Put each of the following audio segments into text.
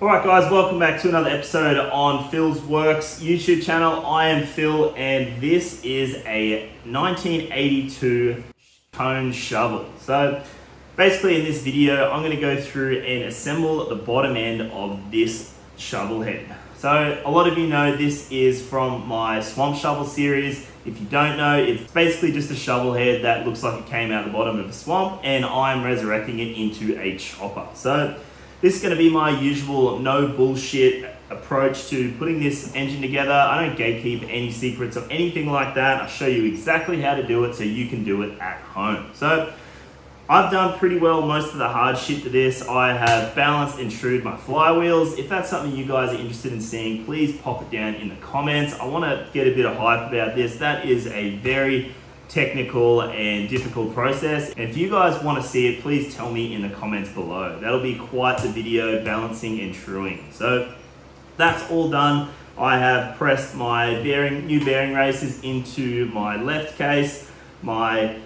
Alright guys, welcome back to another episode on Phil's Works YouTube channel. I am Phil and this is a 1982 cone shovel. So basically in this video, I'm going to go through and assemble the bottom end of this shovel head. So a lot of you know this is from my swamp shovel series. If you don't know, it's basically just a shovel head that looks like it came out the bottom of a swamp and I'm resurrecting it into a chopper. So this is going to be my usual no bullshit approach to putting this engine together. I don't gatekeep any secrets or anything like that. I'll show you exactly how to do it so you can do it at home. So I've done pretty well most of the hard shit to this. I have balanced and trued my flywheels. If that's something you guys are interested in seeing, please pop it down in the comments. I want to get a bit of hype about this. That is a very technical and difficult process. And if you guys want to see it, please tell me in the comments below. That'll be quite the video, balancing and truing. So that's all done. I have pressed my new bearing races into my left case, my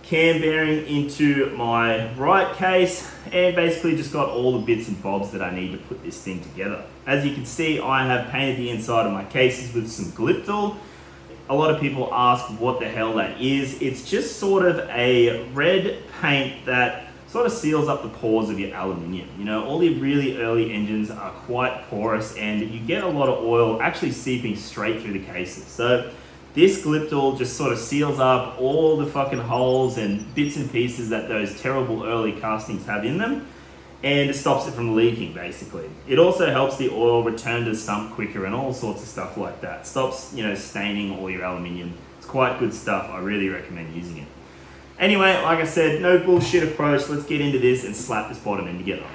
cam bearing into my right case, and basically just got all the bits and bobs that I need to put this thing together. As you can see, I have painted the inside of my cases with some Gliptal. A lot of people ask what the hell that is. It's just sort of a red paint that sort of seals up the pores of your aluminium. You know, all the really early engines are quite porous and you get a lot of oil actually seeping straight through the cases. So this Gliptal just sort of seals up all the fucking holes and bits and pieces that those terrible early castings have in them, and it stops it from leaking basically. It also helps the oil return to the sump quicker and all sorts of stuff like that. Stops, you know, staining all your aluminium. It's quite good stuff. I really recommend using it. Anyway, like I said, no bullshit approach. Let's get into this and slap this bottom end together.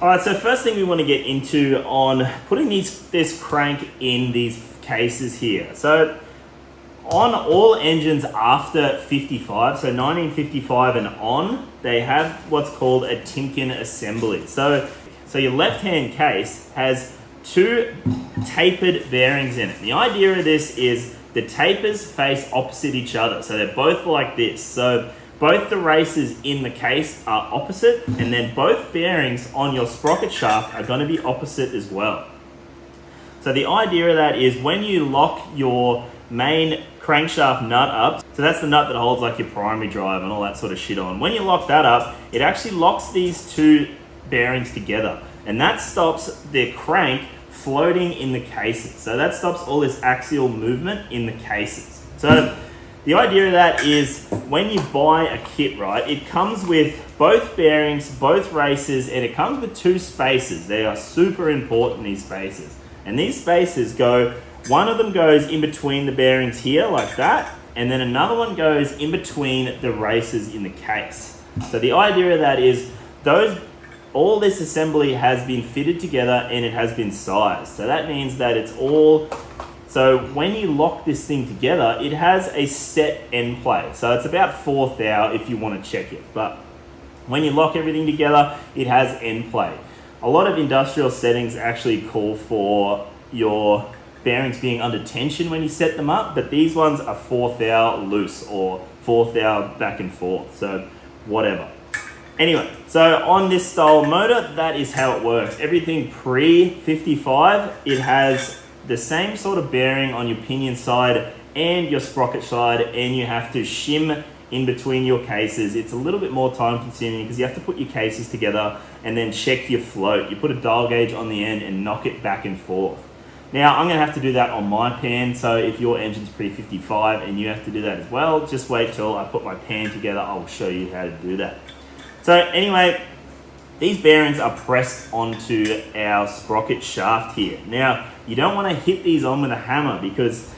Alright, so first thing we want to get into on putting this crank in these cases here. So on all engines after 55, so 1955 and on, they have what's called a Timken assembly. So your left-hand case has two tapered bearings in it. The idea of this is the tapers face opposite each other. So they're both like this. So both the races in the case are opposite, and then both bearings on your sprocket shaft are going to be opposite as well. So the idea of that is when you lock your main crankshaft nut up, so that's the nut that holds like your primary drive and all that sort of shit on. When you lock that up, it actually locks these two bearings together, and that stops the crank floating in the cases. So that stops all this axial movement in the cases. So the idea of that is when you buy a kit, right, it comes with both bearings, both races, and it comes with two spacers. They are super important, these spacers. And these spacers go, one of them goes in between the bearings here like that, and then another one goes in between the races in the case. So the idea of that is all this assembly has been fitted together and it has been sized. So that means that it's all. So when you lock this thing together, it has a set end plate. So it's about 4th thou if you want to check it. But when you lock everything together, it has end plate. A lot of industrial settings actually call for your bearings being under tension when you set them up, but these ones are 4th thou loose or 4th thou back and forth. So whatever. Anyway, so on this style motor, that is how it works. Everything pre-55, it has the same sort of bearing on your pinion side and your sprocket side, and you have to shim in between your cases. It's a little bit more time consuming because you have to put your cases together and then check your float. You put a dial gauge on the end and knock it back and forth. Now I'm going to have to do that on my pan, so if your engine's pre-55 and you have to do that as well, just wait till I put my pan together. I'll show you how to do that. So anyway, these bearings are pressed onto our sprocket shaft here. Now, you don't want to hit these on with a hammer because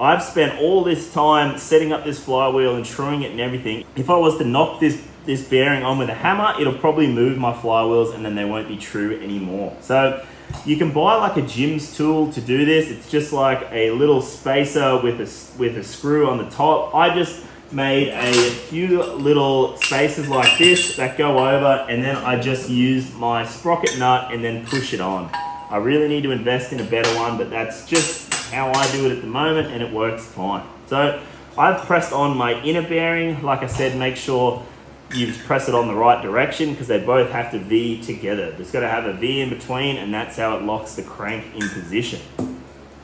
I've spent all this time setting up this flywheel and truing it and everything. If I was to knock this bearing on with a hammer, it'll probably move my flywheels and then they won't be true anymore. So you can buy like a gym's tool to do this. It's just like a little spacer with a screw on the top. I just made a few little spaces like this that go over, and then I just use my sprocket nut and then push it on. I really need to invest in a better one, but that's just how I do it at the moment, and it works fine. So I've pressed on my inner bearing. Like I said, make sure you press it on the right direction because they both have to V together. There's got to have a V in between, and that's how it locks the crank in position.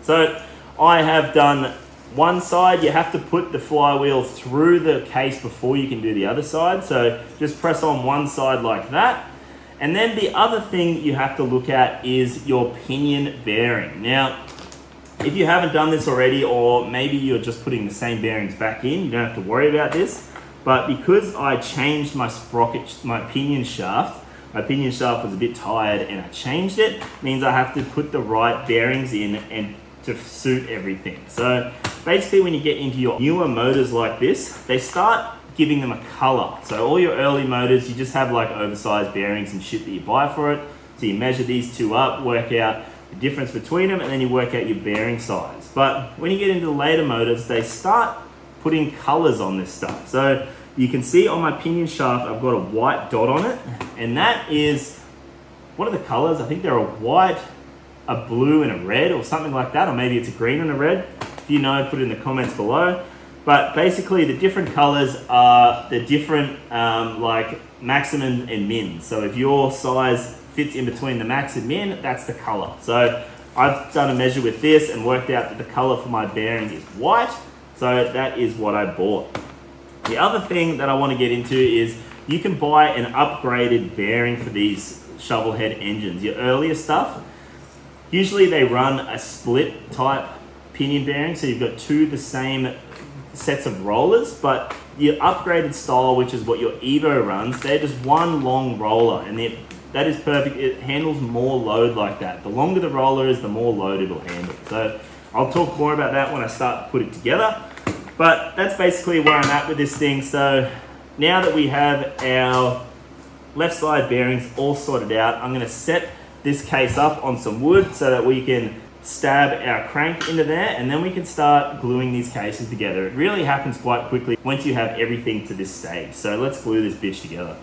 So I have done one side. You have to put the flywheel through the case before you can do the other side. So just press on one side like that. And then the other thing you have to look at is your pinion bearing. Now, if you haven't done this already, or maybe you're just putting the same bearings back in, you don't have to worry about this. But because I changed my sprocket, my pinion shaft was a bit tired and I changed it, means I have to put the right bearings in and to suit everything. So basically when you get into your newer motors like this, they start giving them a color. So all your early motors, you just have like oversized bearings and shit that you buy for it. So you measure these two up, work out the difference between them, and then you work out your bearing size. But when you get into the later motors, they start putting colors on this stuff. So you can see on my pinion shaft, I've got a white dot on it, and that is, what are the colors? I think they're a white, a blue, and a red, or something like that, or maybe it's a green and a red. If you know, put it in the comments below. But basically the different colors are the different like maximum and min. So if your size fits in between the max and min, that's the color. So I've done a measure with this and worked out that the color for my bearing is white. So that is what I bought. The other thing that I want to get into is you can buy an upgraded bearing for these shovel head engines. Your earlier stuff, usually they run a split type pinion bearing. So you've got two the same sets of rollers, but your upgraded style, which is what your Evo runs, they're just one long roller, and that is perfect. It handles more load like that. The longer the roller is, the more load it'll handle. So I'll talk more about that when I start to put it together, but that's basically where I'm at with this thing. So now that we have our left side bearings all sorted out, I'm going to set this case up on some wood so that we can stab our crank into there, and then we can start gluing these cases together. It really happens quite quickly once you have everything to this stage. So let's glue this bitch together.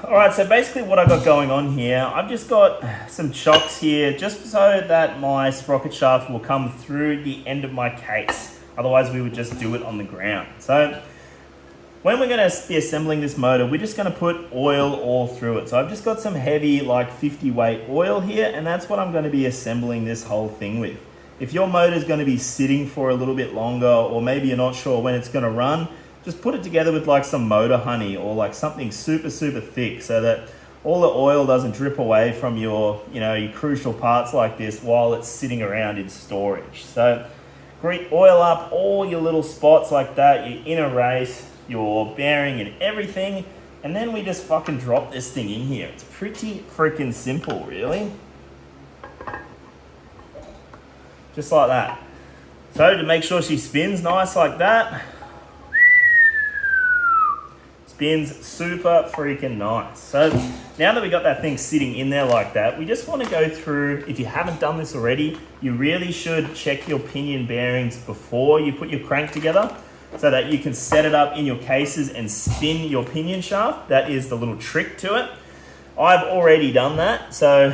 Alright, so basically what I've got going on here, I've just got some chocks here just so that my sprocket shaft will come through the end of my case. Otherwise we would just do it on the ground. So when we're going to be assembling this motor, we're just going to put oil all through it. So I've just got some heavy, like 50 weight oil here, and that's what I'm going to be assembling this whole thing with. If your motor is going to be sitting for a little bit longer, or maybe you're not sure when it's going to run, just put it together with like some motor honey or like something super, super thick so that all the oil doesn't drip away from your, your crucial parts like this while it's sitting around in storage. So oil up all your little spots like that, your inner race, your bearing and everything, and then we just fucking drop this thing in here. It's pretty freaking simple, really. Just like that. So to make sure she spins nice like that, spins super freaking nice. So now that we got that thing sitting in there like that, we just want to go through, if you haven't done this already, you really should check your pinion bearings before you put your crank together, so that you can set it up in your cases and spin your pinion shaft. That is the little trick to it. I've already done that, so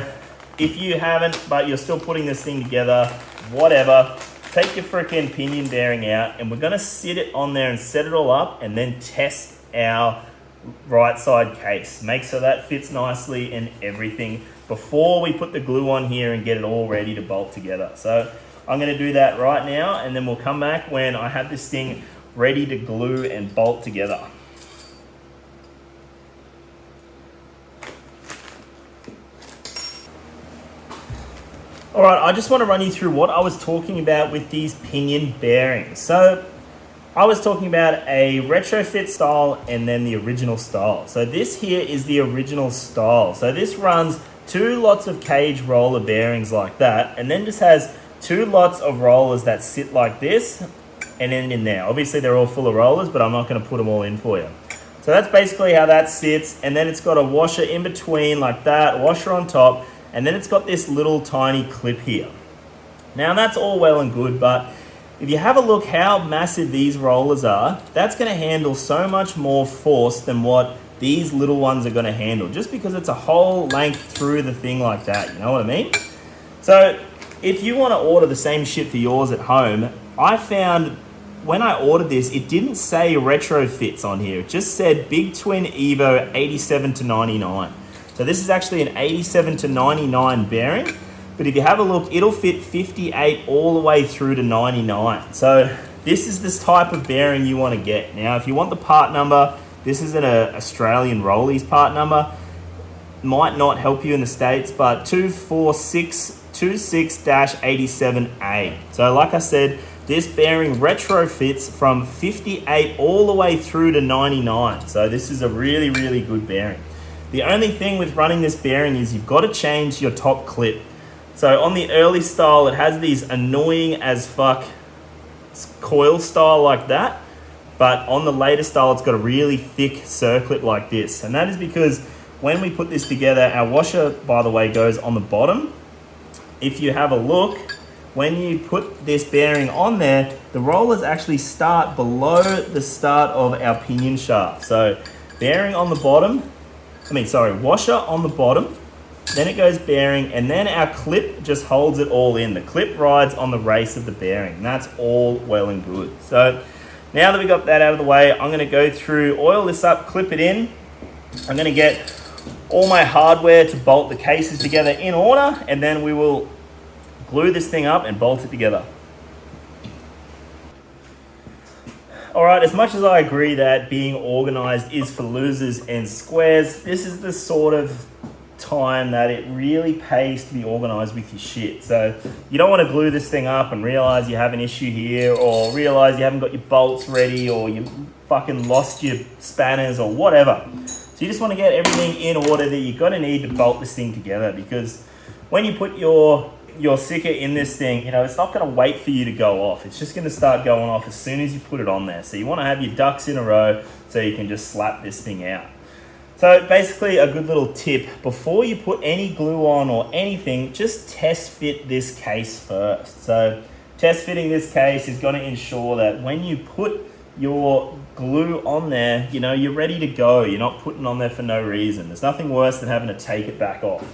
if you haven't, but you're still putting this thing together, whatever, take your freaking pinion bearing out, and we're gonna sit it on there and set it all up, and then test our right side case. Make sure that fits nicely and everything before we put the glue on here and get it all ready to bolt together. So I'm gonna do that right now, and then we'll come back when I have this thing ready to glue and bolt together. Alright, I just want to run you through what I was talking about with these pinion bearings. So I was talking about a retrofit style and then the original style. So this here is the original style. So this runs 2 lots of cage roller bearings like that, and then just has 2 lots of rollers that sit like this and then in there. Obviously they're all full of rollers, but I'm not going to put them all in for you. So that's basically how that sits, and then it's got a washer in between like that, a washer on top, and then it's got this little tiny clip here. Now that's all well and good, but if you have a look how massive these rollers are, that's going to handle so much more force than what these little ones are going to handle, just because it's a whole length through the thing like that, you know what I mean? So if you want to order the same shit for yours at home, I found when I ordered this, it didn't say retrofits on here. It just said Big Twin Evo 87 to 99. So this is actually an 87 to 99 bearing. But if you have a look, it'll fit 58 all the way through to 99. So this is this type of bearing you want to get. Now, if you want the part number, this is an Australian Rollies part number. Might not help you in the States, but 24626-87A. So like I said, this bearing retrofits from 58 all the way through to 99. So this is a really, really good bearing. The only thing with running this bearing is you've got to change your top clip. So on the early style, it has these annoying as fuck coil style like that. But on the later style, it's got a really thick circlip like this. And that is because when we put this together, our washer, by the way, goes on the bottom. If you have a look, when you put this bearing on there, the rollers actually start below the start of our pinion shaft. So bearing on the bottom, washer on the bottom, then it goes bearing, and then our clip just holds it all in. The clip rides on the race of the bearing, and that's all well and good. So now that we got that out of the way, I'm gonna go through, oil this up, clip it in. I'm gonna get all my hardware to bolt the cases together in order, and then we will glue this thing up and bolt it together. All right, as much as I agree that being organized is for losers and squares, this is the sort of time that it really pays to be organized with your shit. So you don't want to glue this thing up and realize you have an issue here, or realize you haven't got your bolts ready, or you fucking lost your spanners or whatever. So you just want to get everything in order that you're going to need to bolt this thing together, because when you put your sticker in this thing, you know, it's not going to wait for you to go off. It's just going to start going off as soon as you put it on there. So you want to have your ducks in a row so you can just slap this thing out. So basically a good little tip, before you put any glue on or anything, just test fit this case first. So test fitting this case is going to ensure that when you put your glue on there, you know, you're ready to go. You're not putting on there for no reason. There's nothing worse than having to take it back off.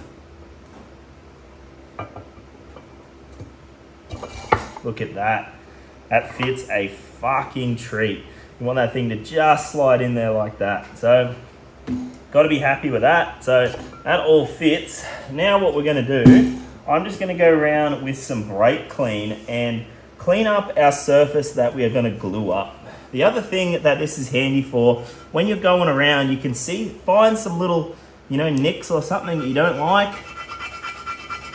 Look at that. That fits a fucking treat. You want that thing to just slide in there like that. So got to be happy with that. So that all fits. Now what we're going to do, I'm just going to go around with some brake clean and clean up our surface that we are going to glue up. The other thing that this is handy for, when you're going around, you can find some little, you know, nicks or something that you don't like.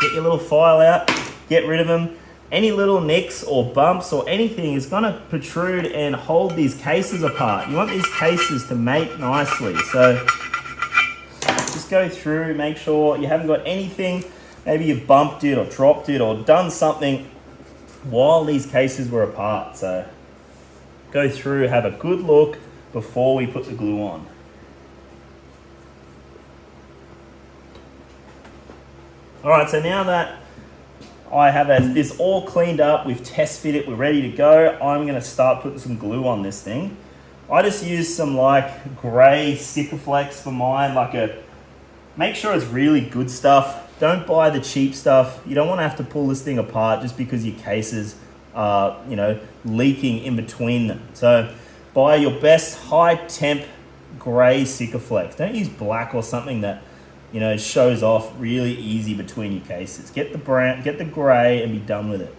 Get your little file out, get rid of them. Any little nicks or bumps or anything is going to protrude and hold these cases apart. You want these cases to mate nicely. So just go through, make sure you haven't got anything. Maybe you've bumped it or dropped it or done something while these cases were apart. So go through, have a good look before we put the glue on. All right, so now that I have this all cleaned up, we've test fit it, we're ready to go, I'm going to start putting some glue on this thing. I just use some like grey Sikaflex for mine, make sure it's really good stuff. Don't buy the cheap stuff. You don't want to have to pull this thing apart just because your cases are, you know, leaking in between them. So buy your best high temp grey Sikaflex. Don't use black or something that, you know, shows off really easy between your cases. Get the brown, get the grey, and be done with it.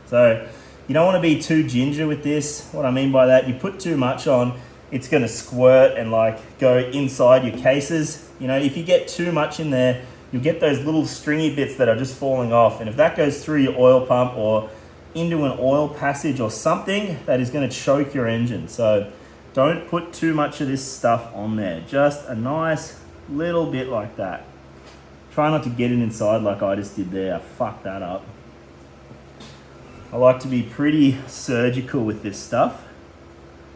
So you don't want to be too ginger with this. What I mean by that, you put too much on, it's going to squirt and like go inside your cases. You know, if you get too much in there, you'll get those little stringy bits that are just falling off. And if that goes through your oil pump or into an oil passage or something, that is going to choke your engine. So don't put too much of this stuff on there. Just a nice little bit like that. Try not to get it inside like I just did there. I fucked that up. I like to be pretty surgical with this stuff.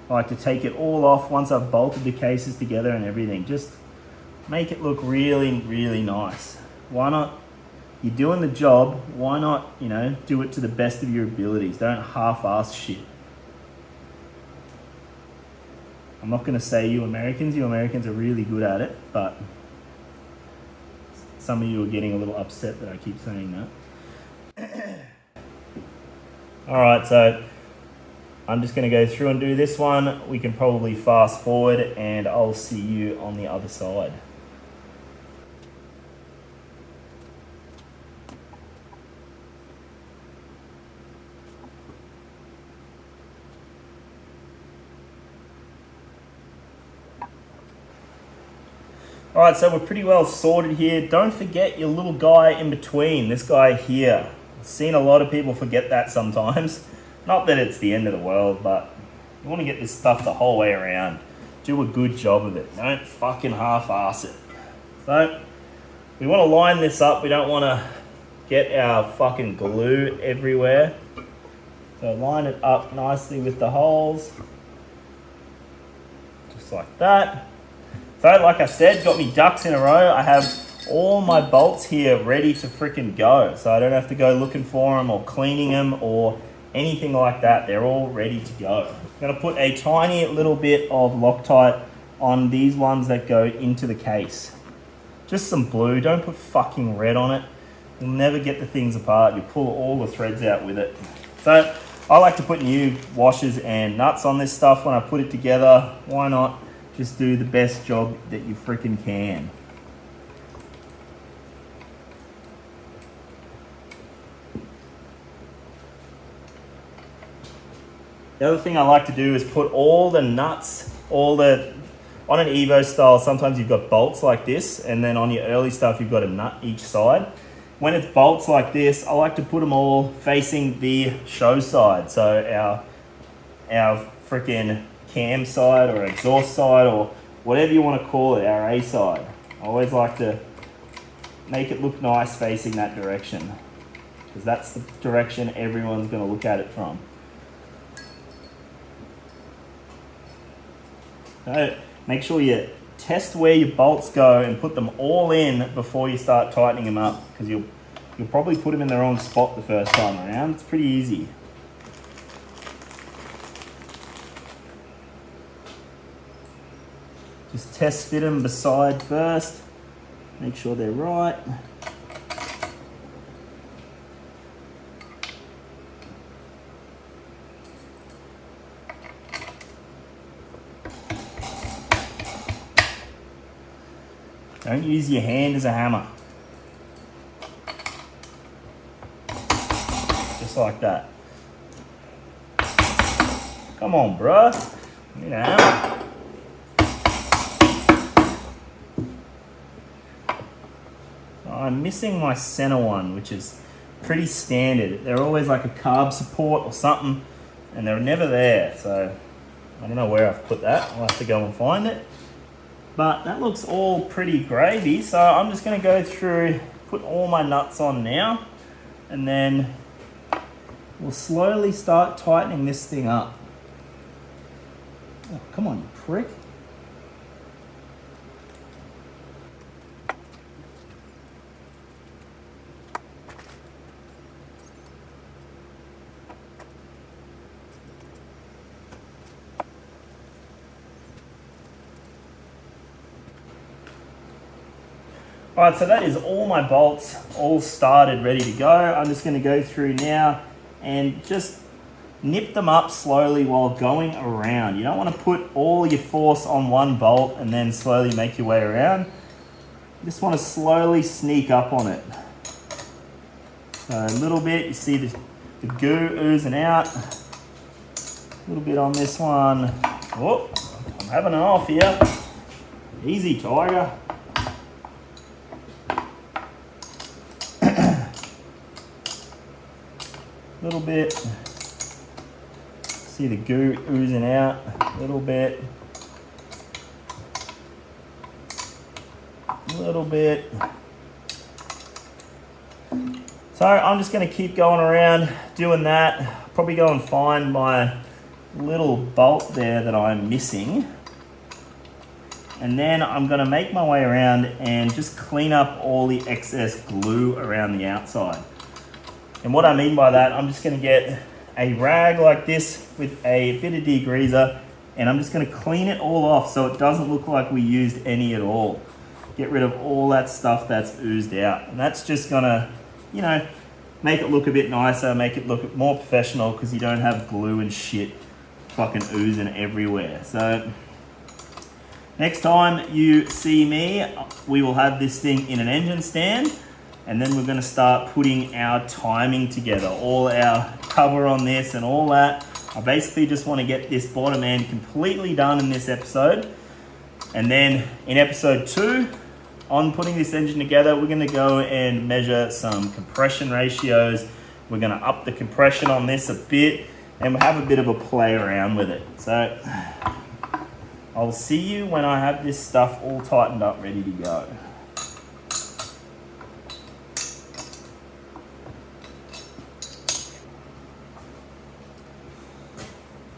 I like to take it all off once I've bolted the cases together and everything. Just make it look really, really nice. Why not you're doing the job, why not, you know, do it to the best of your abilities. Don't half-ass shit. I'm not going to say you Americans are really good at it, but some of you are getting a little upset that I keep saying that. Alright, so I'm just going to go through and do this one. We can probably fast forward and I'll see you on the other side. Alright, so we're pretty well sorted here. Don't forget your little guy in between, this guy here. I've seen a lot of people forget that sometimes. Not that it's the end of the world, but you want to get this stuff the whole way around. Do a good job of it. Don't fucking half-ass it. So, we want to line this up. We don't want to get our fucking glue everywhere. So line it up nicely with the holes. Just like that. So, like I said, got me ducks in a row. I have all my bolts here ready to freaking go. So I don't have to go looking for them or cleaning them or anything like that. They're all ready to go. I'm going to put a tiny little bit of Loctite on these ones that go into the case. Just some blue. Don't put fucking red on it. You'll never get the things apart. You pull all the threads out with it. So I like to put new washers and nuts on this stuff when I put it together. Why not? Just do the best job that you freaking can. The other thing I like to do is put all the nuts, on an Evo style, sometimes you've got bolts like this, and then on your early stuff, you've got a nut each side. When it's bolts like this, I like to put them all facing the show side. So our freaking cam side or exhaust side or whatever you want to call it, our A side. I always like to make it look nice facing that direction, because that's the direction everyone's going to look at it from. So make sure you test where your bolts go and put them all in before you start tightening them up, because you'll probably put them in the wrong spot the first time around. It's pretty easy. Just test fit them beside first. Make sure they're right. Don't use your hand as a hammer. Just like that. Come on, bruh. You know. I'm missing my center one, which is pretty standard. They're always like a carb support or something, and they're never there. So I don't know where I've put that. I'll have to go and find it. But that looks all pretty gravy. So I'm just going to go through, put all my nuts on now, and then we'll slowly start tightening this thing up. Oh, come on, you prick. Alright, so that is all my bolts all started, ready to go. I'm just going to go through now and just nip them up slowly while going around. You don't want to put all your force on one bolt and then slowly make your way around. You just want to slowly sneak up on it. So a little bit, you see the goo oozing out. A little bit on this one. Oh, I'm having an off here. Easy, tiger. Little bit. See the goo oozing out. A little bit. A little bit. So I'm just going to keep going around doing that. Probably go and find my little bolt there that I'm missing. And then I'm gonna make my way around and just clean up all the excess glue around the outside. And what I mean by that, I'm just gonna get a rag like this with a bit of degreaser, and I'm just gonna clean it all off so it doesn't look like we used any at all. Get rid of all that stuff that's oozed out. And that's just gonna, you know, make it look a bit nicer, make it look more professional, because you don't have glue and shit fucking oozing everywhere. So next time you see me, we will have this thing in an engine stand, and then we're gonna start putting our timing together, all our cover on this and all that. I basically just wanna get this bottom end completely done in this episode. And then in episode 2, on putting this engine together, we're gonna go and measure some compression ratios. We're gonna up the compression on this a bit, and we'll have a bit of a play around with it. So I'll see you when I have this stuff all tightened up, ready to go.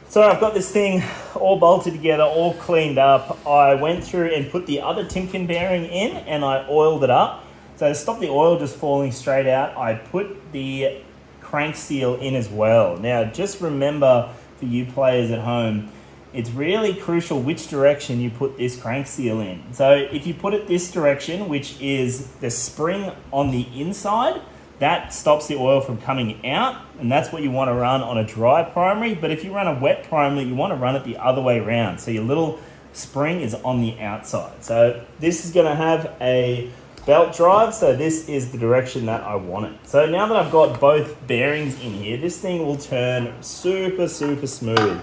So I've got this thing all bolted together, all cleaned up. I went through and put the other Timken bearing in, and I oiled it up. So to stop the oil just falling straight out, I put the crank seal in as well. Now, just remember, for you players at home, it's really crucial which direction you put this crank seal in. So if you put it this direction, which is the spring on the inside, that stops the oil from coming out, and that's what you want to run on a dry primary. But if you run a wet primary, you want to run it the other way around. So your little spring is on the outside. So this is going to have a belt drive, so this is the direction that I want it. So now that I've got both bearings in here, this thing will turn super, super smooth.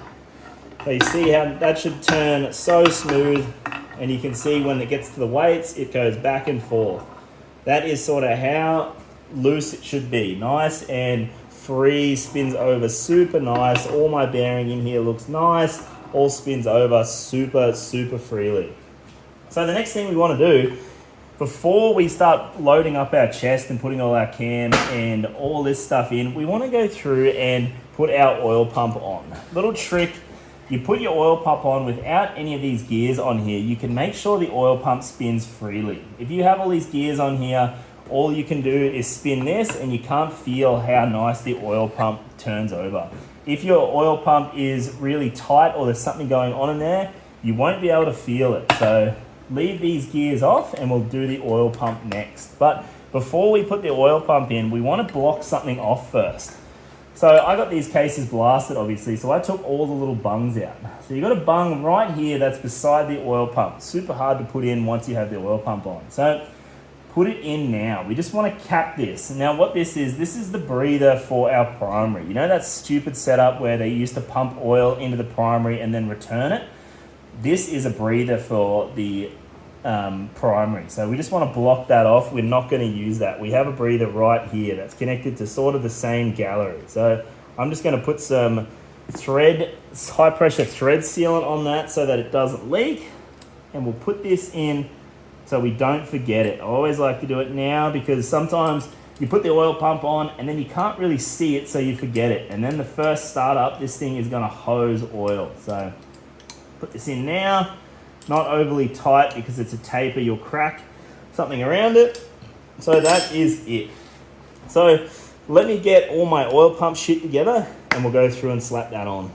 So you see how that should turn so smooth, and you can see when it gets to the weights, it goes back and forth. That is sort of how loose it should be. Nice and free, spins over super nice. All my bearing in here looks nice, all spins over super, super freely. So the next thing we want to do, before we start loading up our chest and putting all our cam and all this stuff in, we want to go through and put our oil pump on. Little trick, you put your oil pump on without any of these gears on here, you can make sure the oil pump spins freely. If you have all these gears on here, all you can do is spin this, and you can't feel how nice the oil pump turns over. If your oil pump is really tight or there's something going on in there, you won't be able to feel it. So leave these gears off, and we'll do the oil pump next. But before we put the oil pump in, we want to block something off first. So I got these cases blasted, obviously, so I took all the little bungs out. So you got a bung right here that's beside the oil pump. Super hard to put in once you have the oil pump on. So put it in now. We just want to cap this. Now what this is the breather for our primary. You know that stupid setup where they used to pump oil into the primary and then return it? This is a breather for the primary. So we just want to block that off. We're not going to use that. We have a breather right here that's connected to sort of the same gallery. So I'm just going to put some high pressure thread sealant on that so that it doesn't leak. And we'll put this in so we don't forget it. I always like to do it now, because sometimes you put the oil pump on and then you can't really see it, so you forget it. And then the first startup, this thing is going to hose oil. So put this in now, not overly tight, because it's a taper, you'll crack something around it. So that is it. So let me get all my oil pump shit together, and we'll go through and slap that on.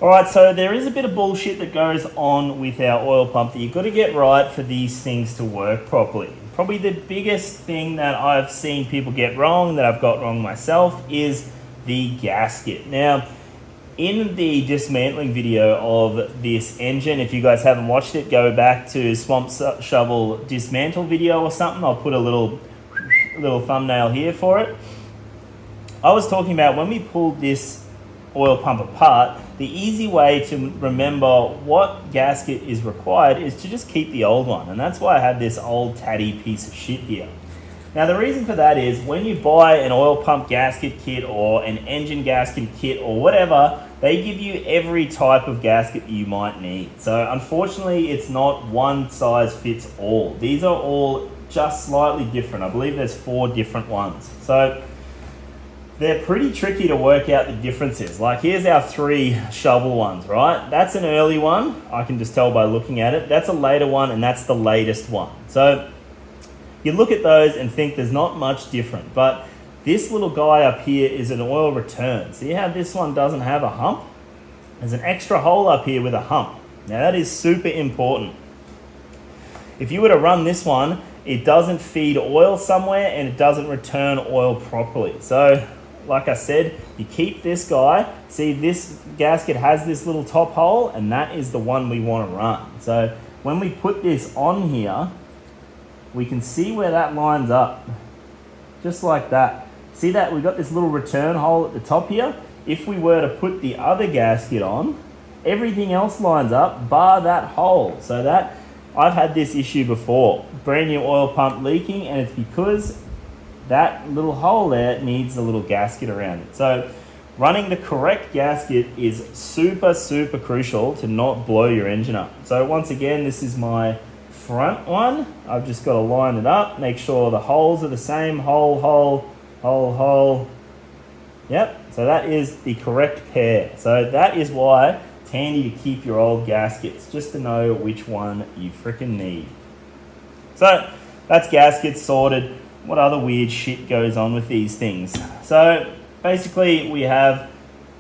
Alright, so there is a bit of bullshit that goes on with our oil pump that you've got to get right for these things to work properly. Probably the biggest thing that I've seen people get wrong, that I've got wrong myself, is the gasket. Now, in the dismantling video of this engine, if you guys haven't watched it, go back to Swamp Shovel dismantle video or something. I'll put a little thumbnail here for it. I was talking about when we pulled this oil pump apart, the easy way to remember what gasket is required is to just keep the old one. And that's why I have this old tatty piece of shit here. Now the reason for that is when you buy an oil pump gasket kit or an engine gasket kit or whatever, they give you every type of gasket you might need. So unfortunately, it's not one size fits all. These are all just slightly different. I believe there's 4 different ones. So they're pretty tricky to work out the differences. Like here's our 3 shovel ones, right? That's an early one. I can just tell by looking at it. That's a later one, and that's the latest one. So you look at those and think there's not much different, but this little guy up here is an oil return. See how this one doesn't have a hump? There's an extra hole up here with a hump. Now that is super important. If you were to run this one, it doesn't feed oil somewhere and it doesn't return oil properly. So like I said, you keep this guy. See, this gasket has this little top hole, and that is the one we want to run. So when we put this on here, we can see where that lines up. Just like that. See that we've got this little return hole at the top here? If we were to put the other gasket on, everything else lines up bar that hole. So that, I've had this issue before. Brand new oil pump leaking, and it's because that little hole there needs a little gasket around it. So running the correct gasket is super, super crucial to not blow your engine up. So once again, this is my front one. I've just got to line it up, make sure the holes are the same, hole. Yep, so that is the correct pair. So that is why it's handy to keep your old gaskets, just to know which one you freaking need. So that's gaskets sorted. What other weird shit goes on with these things? So basically we have,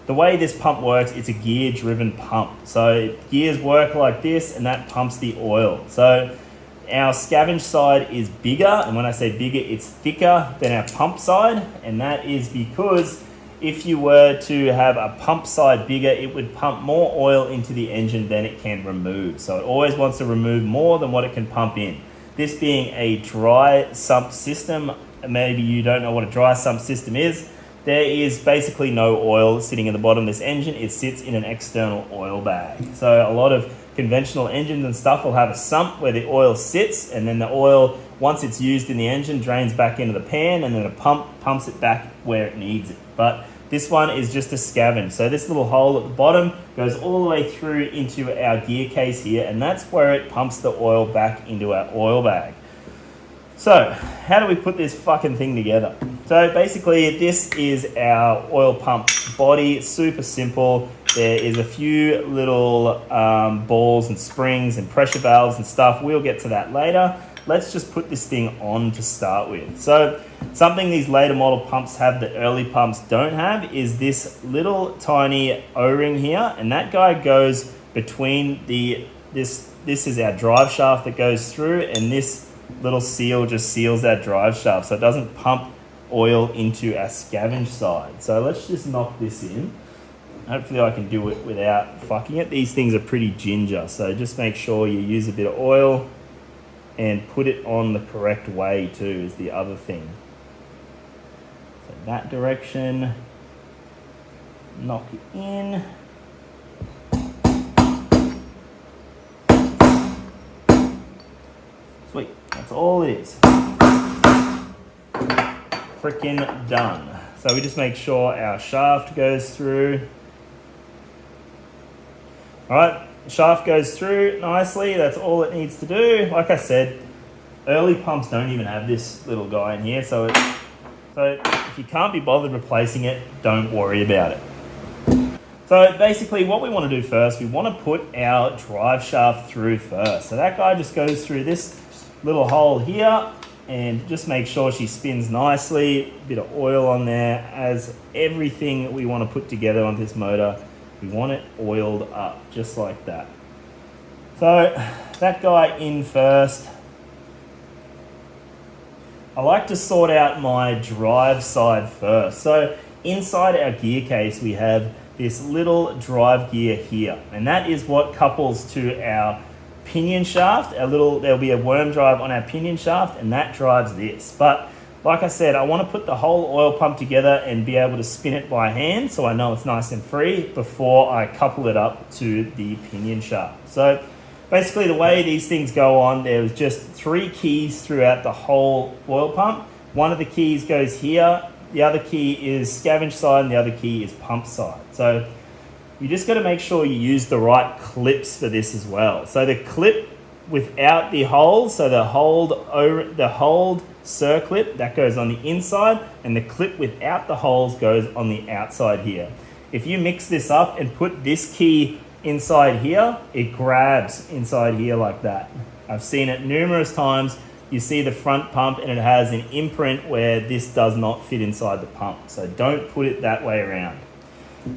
the way this pump works, it's a gear driven pump. So gears work like this, and that pumps the oil. So our scavenge side is bigger, and when I say bigger, it's thicker than our pump side, and that is because if you were to have a pump side bigger, it would pump more oil into the engine than it can remove. So it always wants to remove more than what it can pump in. This being a dry sump system, maybe you don't know what a dry sump system is. There is basically no oil sitting in the bottom of this engine. It sits in an external oil bag. So a lot of conventional engines and stuff will have a sump where the oil sits, and then the oil, once it's used in the engine, drains back into the pan, and then a pump pumps it back where it needs it. But this one is just a scavenge. So this little hole at the bottom goes all the way through into our gear case here, and that's where it pumps the oil back into our oil bag. So how do we put this fucking thing together? So basically this is our oil pump body. Super simple. There is a few little balls and springs and pressure valves and stuff. We'll get to that later. Let's just put this thing on to start with. So something these later model pumps have that early pumps don't have is this little tiny O-ring here, and that guy goes between this is our drive shaft that goes through, and this little seal just seals that drive shaft so it doesn't pump oil into our scavenge side. So let's just knock this in. Hopefully I can do it without fucking it. These things are pretty ginger, so just make sure you use a bit of oil and put it on the correct way too is the other thing. So that direction, knock it in. Sweet, that's all it is. Freaking done. So we just make sure our shaft goes through. All right, the shaft goes through nicely. That's all it needs to do. Like I said, early pumps don't even have this little guy in here. So if you can't be bothered replacing it, don't worry about it. So basically what we want to do first, we want to put our drive shaft through first. So that guy just goes through this little hole here, and just make sure she spins nicely. A bit of oil on there. As everything we want to put together on this motor, we want it oiled up just like that. So that guy in first. I like to sort out my drive side first. So inside our gear case we have this little drive gear here, and that is what couples to our pinion shaft. There'll be a worm drive on our pinion shaft, and that drives this. But like I said, I want to put the whole oil pump together and be able to spin it by hand so I know it's nice and free before I couple it up to the pinion shaft. So basically the way these things go on, there's just 3 keys throughout the whole oil pump. One of the keys goes here, the other key is scavenge side, and the other key is pump side. So you just got to make sure you use the right clips for this as well. So the clip without the hole, so the hold circlip that goes on the inside, and the clip without the holes goes on the outside here. If you mix this up and put this key inside here, it grabs inside here like that. I've seen it numerous times. You see the front pump and it has an imprint where this does not fit inside the pump. So don't put it that way around.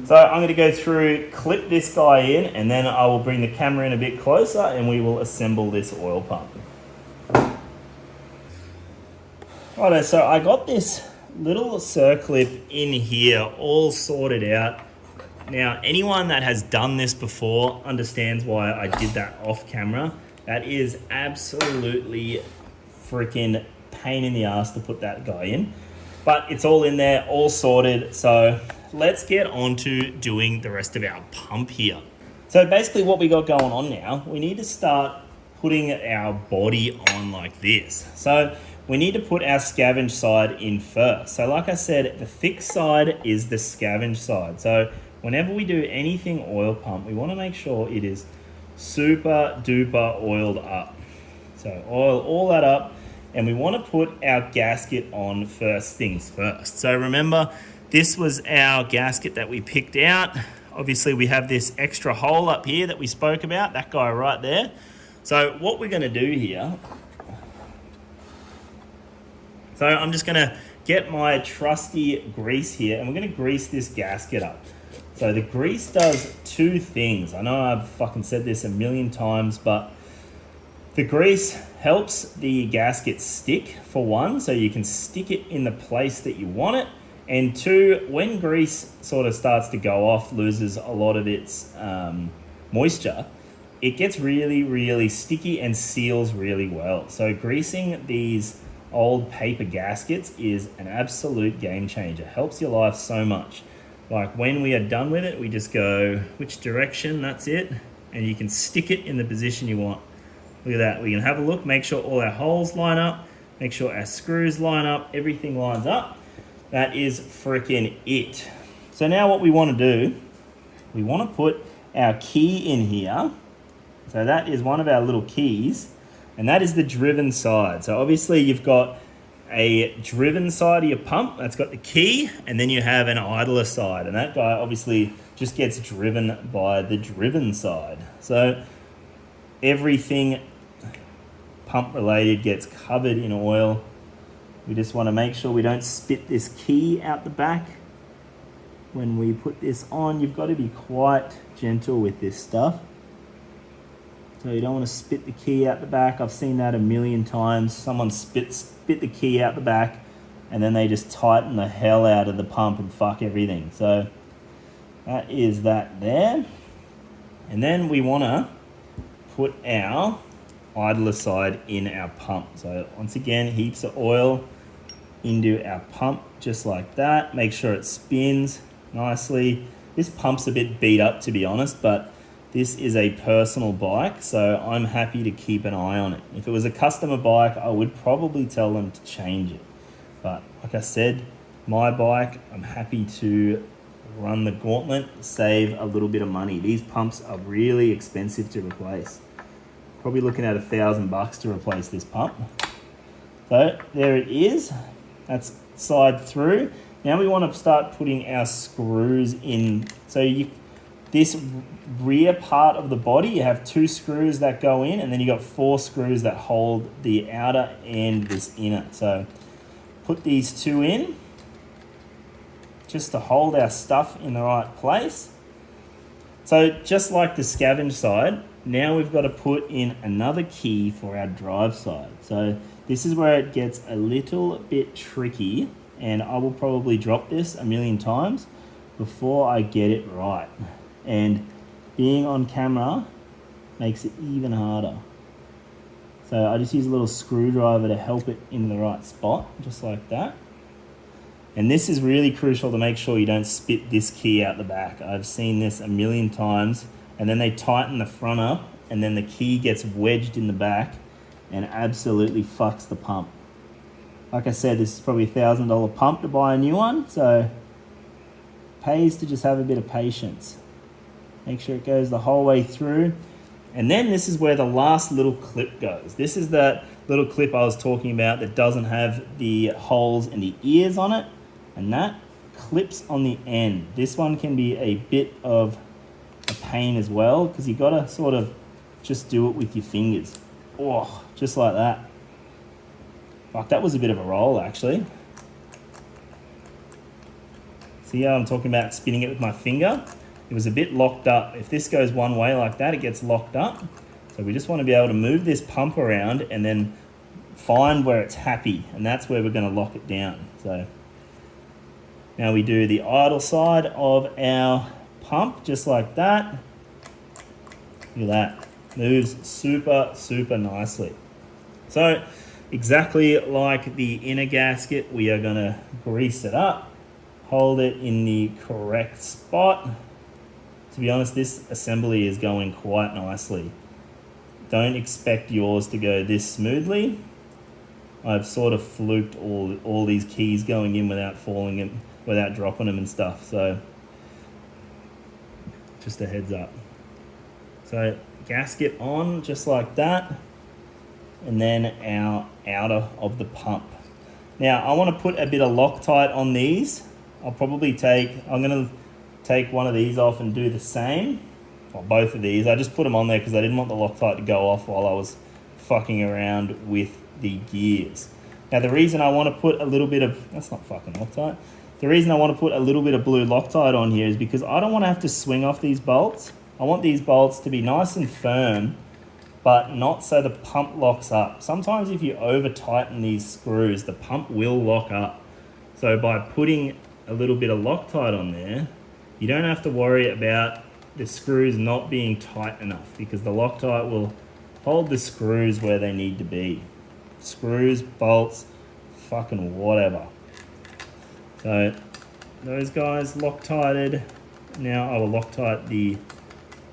So I'm going to go through, clip this guy in, and then I will bring the camera in a bit closer and we will assemble this oil pump. Righto, so I got this little circlip in here all sorted out. Now, anyone that has done this before understands why I did that off camera. That is absolutely freaking pain in the ass to put that guy in. But it's all in there, all sorted. So let's get on to doing the rest of our pump here. So basically what we got going on now, we need to start putting our body on like this. So we need to put our scavenge side in first. So like I said, the thick side is the scavenge side. So whenever we do anything oil pump, we want to make sure it is super duper oiled up. So oil all that up, and we want to put our gasket on first things first. So remember, this was our gasket that we picked out. Obviously we have this extra hole up here that we spoke about, that guy right there. So what we're going to do here, so I'm just going to get my trusty grease here, and we're going to grease this gasket up. So the grease does two things. I know I've fucking said this a million times, but the grease helps the gasket stick, for one, so you can stick it in the place that you want it. And two, when grease sort of starts to go off, loses a lot of its moisture, it gets really, really sticky and seals really well. So greasing these old paper gaskets is an absolute game changer. Helps your life so much. Like when we are done with it, we just go which direction, that's it, and you can stick it in the position you want. Look at that. We can have a look, make sure all our holes line up, make sure our screws line up, everything lines up. That is freaking it. So now what we want to do, we want to put our key in here. So that is one of our little keys, and that is the driven side. So obviously you've got a driven side of your pump that's got the key, and then you have an idler side, and that guy obviously just gets driven by the driven side. So everything pump related gets covered in oil. We just want to make sure we don't spit this key out the back. When we put this on, you've got to be quite gentle with this stuff. So you don't want to spit the key out the back. I've seen that a million times. Someone spit the key out the back, and then they just tighten the hell out of the pump and fuck everything. So that is that there. And then we want to put our idler side in our pump. So once again, heaps of oil into our pump, just like that. Make sure it spins nicely. This pump's a bit beat up, to be honest, but this is a personal bike, so I'm happy to keep an eye on it. If it was a customer bike, I would probably tell them to change it. But like I said, my bike, I'm happy to run the gauntlet, save a little bit of money. These pumps are really expensive to replace. Probably looking at $1,000 to replace this pump. So there it is. That's slide through. Now we want to start putting our screws in. So this rear part of the body, you have 2 screws that go in, and then you got 4 screws that hold the outer and this inner. So put these 2 in just to hold our stuff in the right place. So just like the scavenge side, now we've got to put in another key for our drive side. So this is where it gets a little bit tricky, and I will probably drop this a million times before I get it right. And being on camera makes it even harder. So I just use a little screwdriver to help it in the right spot, just like that. And this is really crucial to make sure you don't spit this key out the back. I've seen this a million times, and then they tighten the front up, and then the key gets wedged in the back and absolutely fucks the pump. Like I said, this is probably a $1,000 pump to buy a new one, so pays to just have a bit of patience. Make sure it goes the whole way through. And then this is where the last little clip goes. This is the little clip I was talking about that doesn't have the holes and the ears on it, and that clips on the end. This one can be a bit of a pain as well, because you gotta sort of just do it with your fingers. Oh, just like that. Fuck, that was a bit of a roll actually. See how I'm talking about spinning it with my finger? It was a bit locked up. If this goes one way like that, it gets locked up. So we just want to be able to move this pump around and then find where it's happy, and that's where we're going to lock it down. So now we do the idle side of our pump just like that. Look at that. Moves super, super nicely. So exactly like the inner gasket, we are going to grease it up, hold it in the correct spot. To be honest, this assembly is going quite nicely. Don't expect yours to go this smoothly. I've sort of fluked all these keys going in without falling in, without dropping them and stuff. So just a heads up. So gasket on just like that, and then our outer of the pump. Now I want to put a bit of Loctite on these. I'm gonna take one of these off and do the same. Well, both of these. I just put them on there because I didn't want the Loctite to go off while I was fucking around with the gears. Now the reason I want to put a little bit of, that's not fucking Loctite. The reason I want to put a little bit of blue Loctite on here is because I don't want to have to swing off these bolts. I want these bolts to be nice and firm, but not so the pump locks up. Sometimes if you over tighten these screws, the pump will lock up. So by putting a little bit of Loctite on there, you don't have to worry about the screws not being tight enough, because the Loctite will hold the screws where they need to be. Screws, bolts, fucking whatever. So those guys Loctited. Now I will Loctite the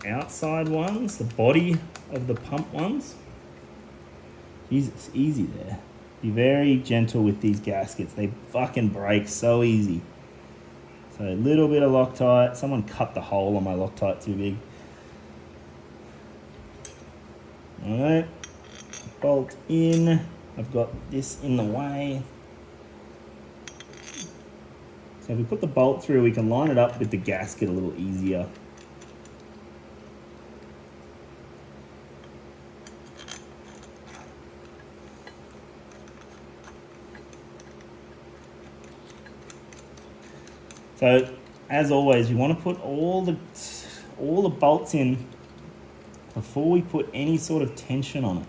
outside ones, the body of the pump ones. Jesus, easy there. Be very gentle with these gaskets. They fucking break so easy. So a little bit of Loctite. Someone cut the hole on my Loctite too big. Alright. Bolt in. I've got this in the way. So if we put the bolt through, we can line it up with the gasket a little easier. So, as always, you want to put all the bolts in before we put any sort of tension on it.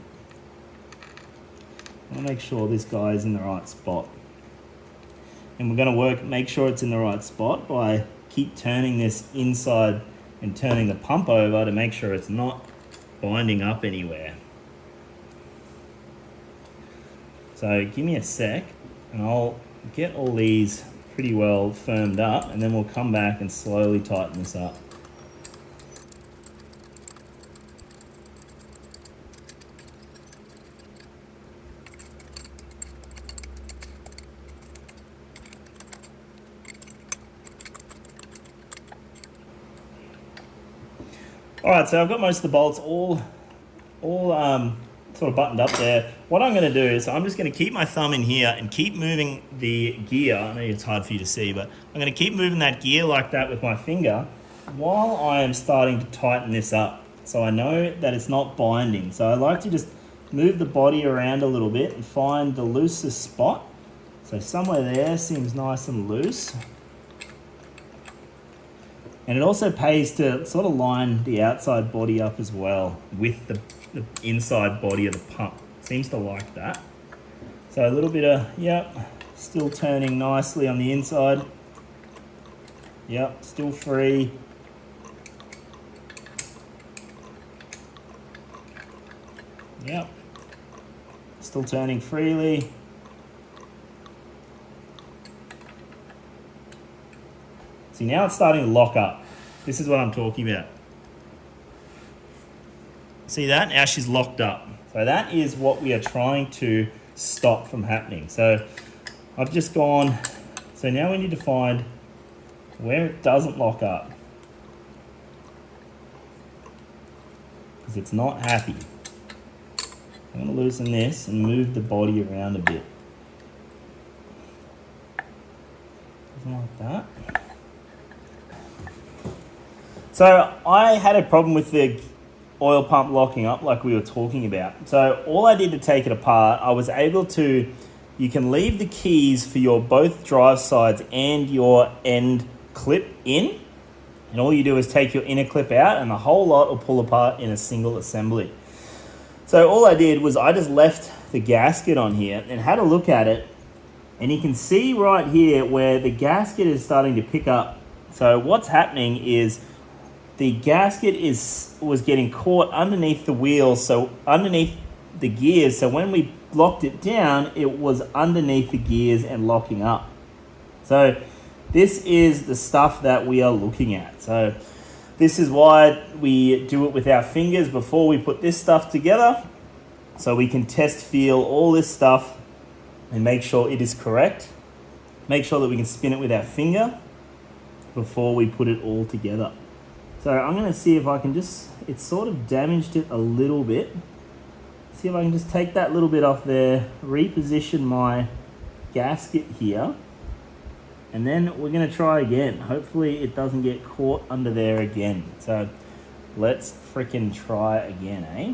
I want to make sure this guy is in the right spot. And we're going to make sure it's in the right spot by keep turning this inside and turning the pump over to make sure it's not binding up anywhere. So give me a sec and I'll get all these pretty well firmed up, and then we'll come back and slowly tighten this up. Alright, so I've got most of the bolts all sort of buttoned up there. What I'm going to do is I'm just going to keep my thumb in here and keep moving the gear. I know it's hard for you to see, but I'm going to keep moving that gear like that with my finger while I am starting to tighten this up. So I know that it's not binding. So I like to just move the body around a little bit and find the loosest spot. So somewhere there seems nice and loose. And it also pays to sort of line the outside body up as well with the inside body of the pump. Seems to like that. So a little bit of, yep, still turning nicely on the inside. Yep, still free. Yep, still turning freely. See, now it's starting to lock up. This is what I'm talking about. See that? Now she's locked up. So that is what we are trying to stop from happening. So I've just gone, so now we need to find where it doesn't lock up, because it's not happy. I'm going to loosen this and move the body around a bit. Something like that. So I had a problem with the oil pump locking up like we were talking about. So all I did to take it apart, I was able to, you can leave the keys for your both drive sides and your end clip in. And all you do is take your inner clip out and the whole lot will pull apart in a single assembly. So all I did was I just left the gasket on here and had a look at it. And you can see right here where the gasket is starting to pick up. So what's happening is the gasket was getting caught underneath the wheels, so underneath the gears. So when we locked it down, it was underneath the gears and locking up. So this is the stuff that we are looking at. So this is why we do it with our fingers before we put this stuff together. So we can test feel all this stuff and make sure it is correct. Make sure that we can spin it with our finger before we put it all together. So I'm going to see if I can just, it's sort of damaged it a little bit. See if I can just take that little bit off there, reposition my gasket here, and then we're going to try again. Hopefully it doesn't get caught under there again. So let's freaking try again, eh?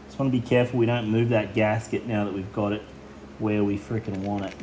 Just want to be careful we don't move that gasket now that we've got it where we freaking want it.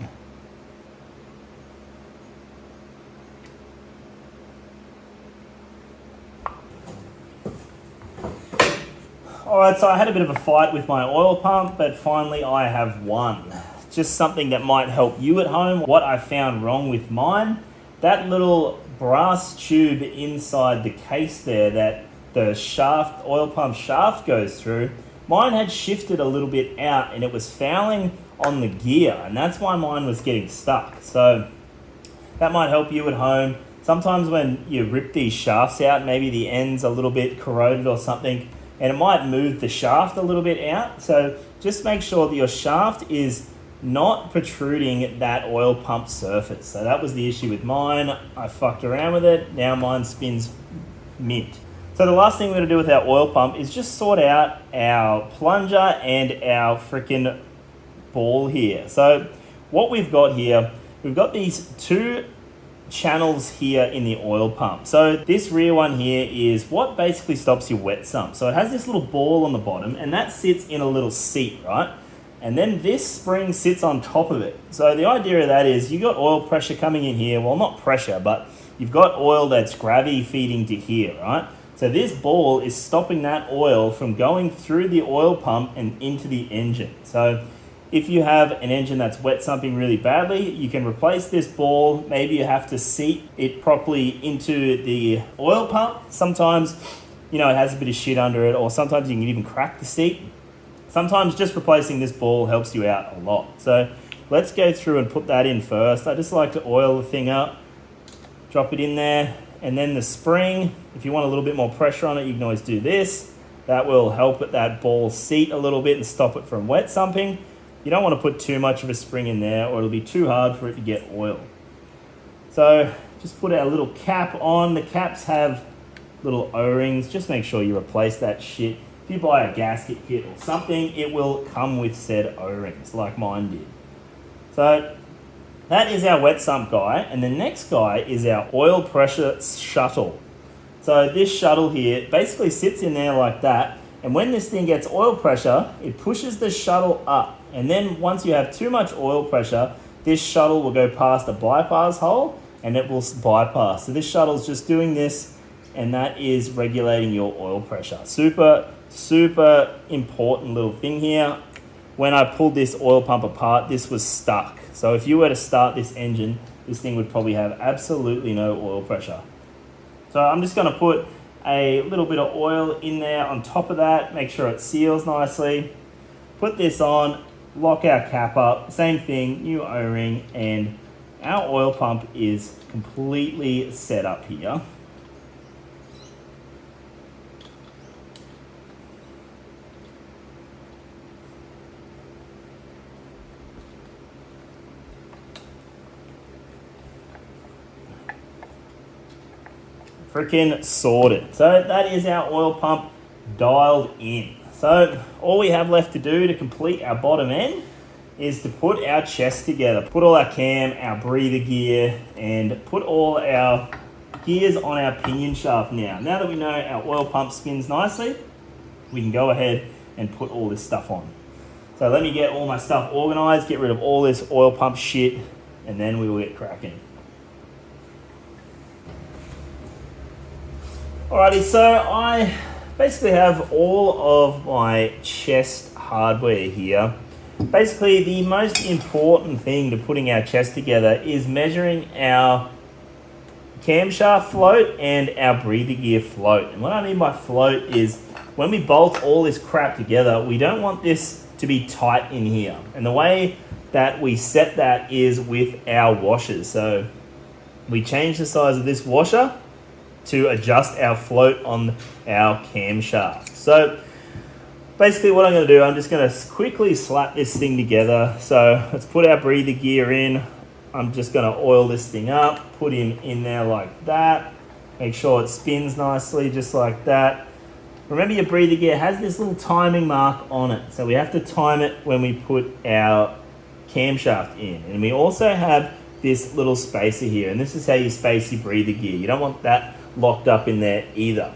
Alright, so I had a bit of a fight with my oil pump, but finally I have won. Just something that might help you at home. What I found wrong with mine, that little brass tube inside the case there that the shaft, oil pump shaft goes through, mine had shifted a little bit out and it was fouling on the gear, and that's why mine was getting stuck. So that might help you at home. Sometimes when you rip these shafts out, maybe the end's a little bit corroded or something, and it might move the shaft a little bit out. So just make sure that your shaft is not protruding that oil pump surface. So that was the issue with mine. I fucked around with it. Now mine spins mint. So the last thing we're going to do with our oil pump is just sort out our plunger and our freaking ball here. So what we've got here, we've got these two channels here in the oil pump. So this rear one here is what basically stops your wet sump. So it has this little ball on the bottom and that sits in a little seat, right? And then this spring sits on top of it. So the idea of that is you got oil pressure coming in here. Well, not pressure, but you've got oil that's gravity feeding to here, right? So this ball is stopping that oil from going through the oil pump and into the engine. So if you have an engine that's wet sumping really badly, you can replace this ball. Maybe you have to seat it properly into the oil pump. Sometimes, you know, it has a bit of shit under it, or sometimes you can even crack the seat. Sometimes just replacing this ball helps you out a lot. So let's go through and put that in first. I just like to oil the thing up, drop it in there, and then the spring, if you want a little bit more pressure on it, you can always do this. That will help that ball seat a little bit and stop it from wet sumping. You don't want to put too much of a spring in there or it'll be too hard for it to get oil. So just put our little cap on. The caps have little O-rings. Just make sure you replace that shit. If you buy a gasket kit or something, it will come with said O-rings like mine did. So that is our wet sump guy. And the next guy is our oil pressure shuttle. So this shuttle here basically sits in there like that. And when this thing gets oil pressure, it pushes the shuttle up. And then once you have too much oil pressure, this shuttle will go past a bypass hole and it will bypass. So this shuttle's just doing this, and that is regulating your oil pressure. Super, super important little thing here. When I pulled this oil pump apart, this was stuck. So if you were to start this engine, this thing would probably have absolutely no oil pressure. So I'm just gonna put a little bit of oil in there on top of that, make sure it seals nicely. Put this on, lock our cap up, same thing, new O-ring, and our oil pump is completely set up here. freaking sorted. So that is our oil pump dialed in. So all we have left to do to complete our bottom end is to put our chest together, put all our cam, our breather gear, and put all our gears on our pinion shaft now. Now that we know our oil pump spins nicely, we can go ahead and put all this stuff on. So let me get all my stuff organized, get rid of all this oil pump shit, and then we will get cracking. Alrighty, so I basically have all of my chest hardware here. Basically, the most important thing to putting our chest together is measuring our camshaft float and our breather gear float. And what I mean by float is when we bolt all this crap together, we don't want this to be tight in here. And the way that we set that is with our washers. So we change the size of this washer to adjust our float on our camshaft. So basically what I'm going to do, I'm just going to quickly slap this thing together. So let's put our breather gear in. I'm just going to oil this thing up, put him in there like that. Make sure it spins nicely, just like that. Remember, your breather gear has this little timing mark on it. So we have to time it when we put our camshaft in. And we also have this little spacer here. And this is how you space your breather gear. You don't want that locked up in there either.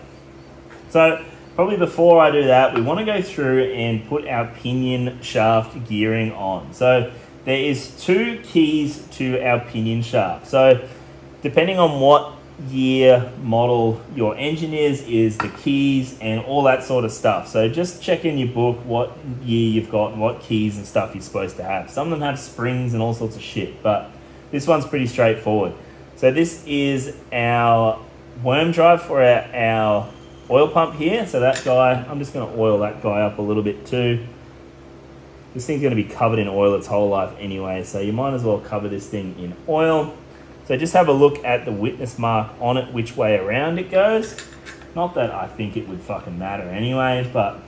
So probably before I do that, we want to go through and put our pinion shaft gearing on. So there is 2 keys to our pinion shaft. So depending on what year model your engine is the keys and all that sort of stuff. So just check in your book what year you've got and what keys and stuff you're supposed to have. Some of them have springs and all sorts of shit, but this one's pretty straightforward. So this is our worm drive for our oil pump here. So that guy, I'm just going to oil that guy up a little bit too. This thing's going to be covered in oil its whole life anyway, so you might as well cover this thing in oil. So just have a look at the witness mark on it, which way around it goes. Not that I think it would fucking matter anyway, but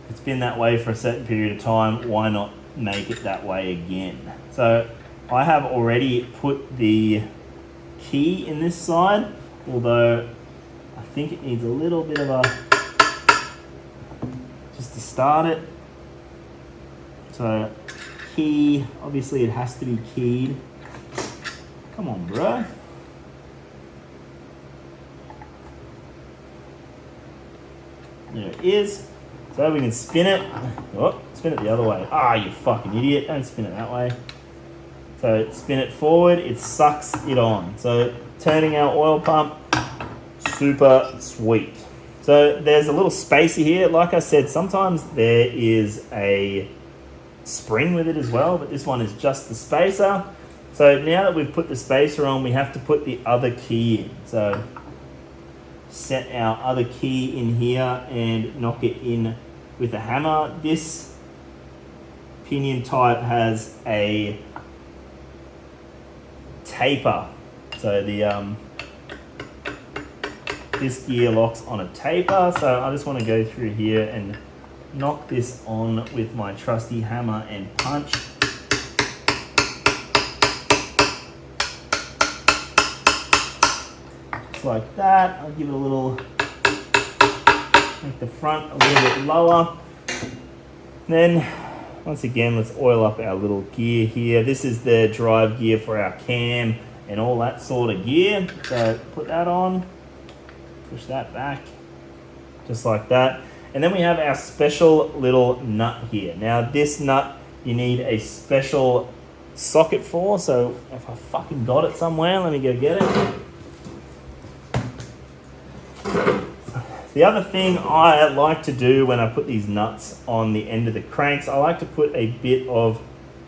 it's been that way for a certain period of time. Why not make it that way again? So I have already put the key in this side, although I think it needs a little bit of a, just to start it. So key, obviously it has to be keyed. Come on, bro. There it is. So we can spin it. Oh, spin it the other way. Ah, you fucking idiot. Don't spin it that way. So spin it forward, it sucks it on. So turning our oil pump, super sweet. So there's a little spacer here. Like I said, sometimes there is a spring with it as well, but this one is just the spacer. So now that we've put the spacer on, we have to put the other key in. So set our other key in here and knock it in with a hammer. This pinion type has a taper. So the this gear locks on a taper. So I just want to go through here and knock this on with my trusty hammer and punch. Just like that. I'll give it a little, make the front a little bit lower. Then once again, let's oil up our little gear here. This is the drive gear for our cam and all that sort of gear. So put that on, push that back, just like that. And then we have our special little nut here. Now this nut, you need a special socket for. So if I fucking got it somewhere, let me go get it. The other thing I like to do when I put these nuts on the end of the cranks, I like to put a bit of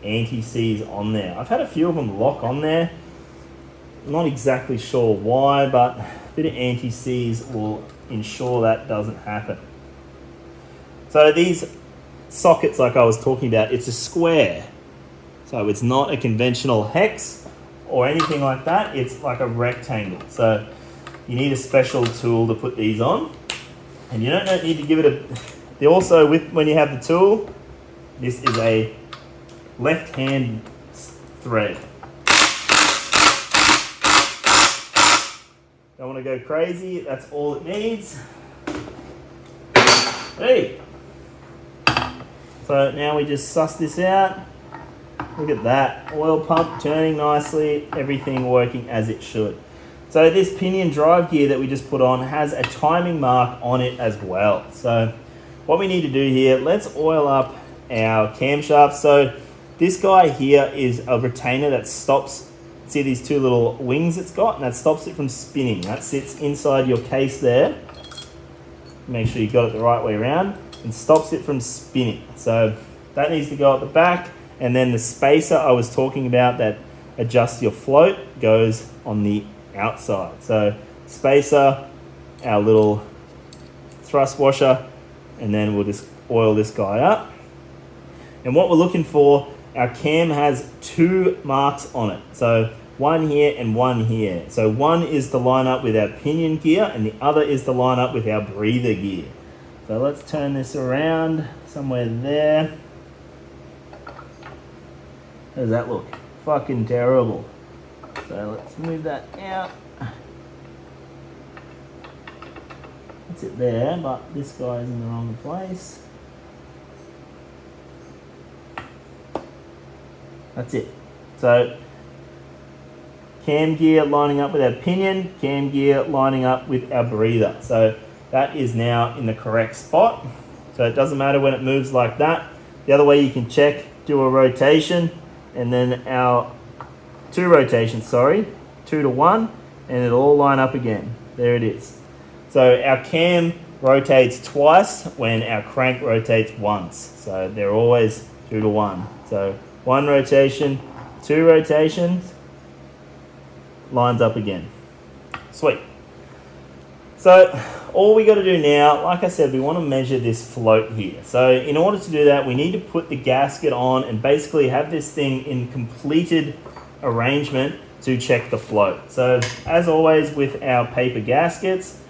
anti-seize on there. I've had a few of them lock on there. I'm not exactly sure why, but a bit of anti-seize will ensure that doesn't happen. So these sockets, like I was talking about, it's a square. So it's not a conventional hex or anything like that. It's like a rectangle. So you need a special tool to put these on. And you don't need to give it a... They also, when you have the tool, this is a left-hand thread. Don't want to go crazy. That's all it needs. Hey! So now we just suss this out. Look at that. Oil pump turning nicely. Everything working as it should. So this pinion drive gear that we just put on has a timing mark on it as well. So what we need to do here, let's oil up our camshaft. So this guy here is a retainer that stops, see these two little wings it's got, and that stops it from spinning. That sits inside your case there. Make sure you got it the right way around, and stops it from spinning. So that needs to go at the back, and then the spacer I was talking about that adjusts your float goes on the outside. So spacer, our little thrust washer, and then we'll just oil this guy up. And what we're looking for, our cam has two marks on it. So one here and one here. So one is to line up with our pinion gear and the other is to line up with our breather gear. So let's turn this around somewhere there. How does that look? Fucking terrible. So let's move that out. That's it there, but this guy's in the wrong place. That's it. So cam gear lining up with our pinion, cam gear lining up with our breather. So that is now in the correct spot. So it doesn't matter when it moves like that. The other way you can check, do a rotation, and then our two rotations, 2 to 1, and it'll all line up again. There it is. So our cam rotates twice when our crank rotates once. So they're always 2 to 1. So 1 rotation, 2 rotations, lines up again. Sweet. So all we got to do now, like I said, we want to measure this float here. So in order to do that, we need to put the gasket on and basically have this thing in completed arrangement to check the float. So as always with our paper gaskets,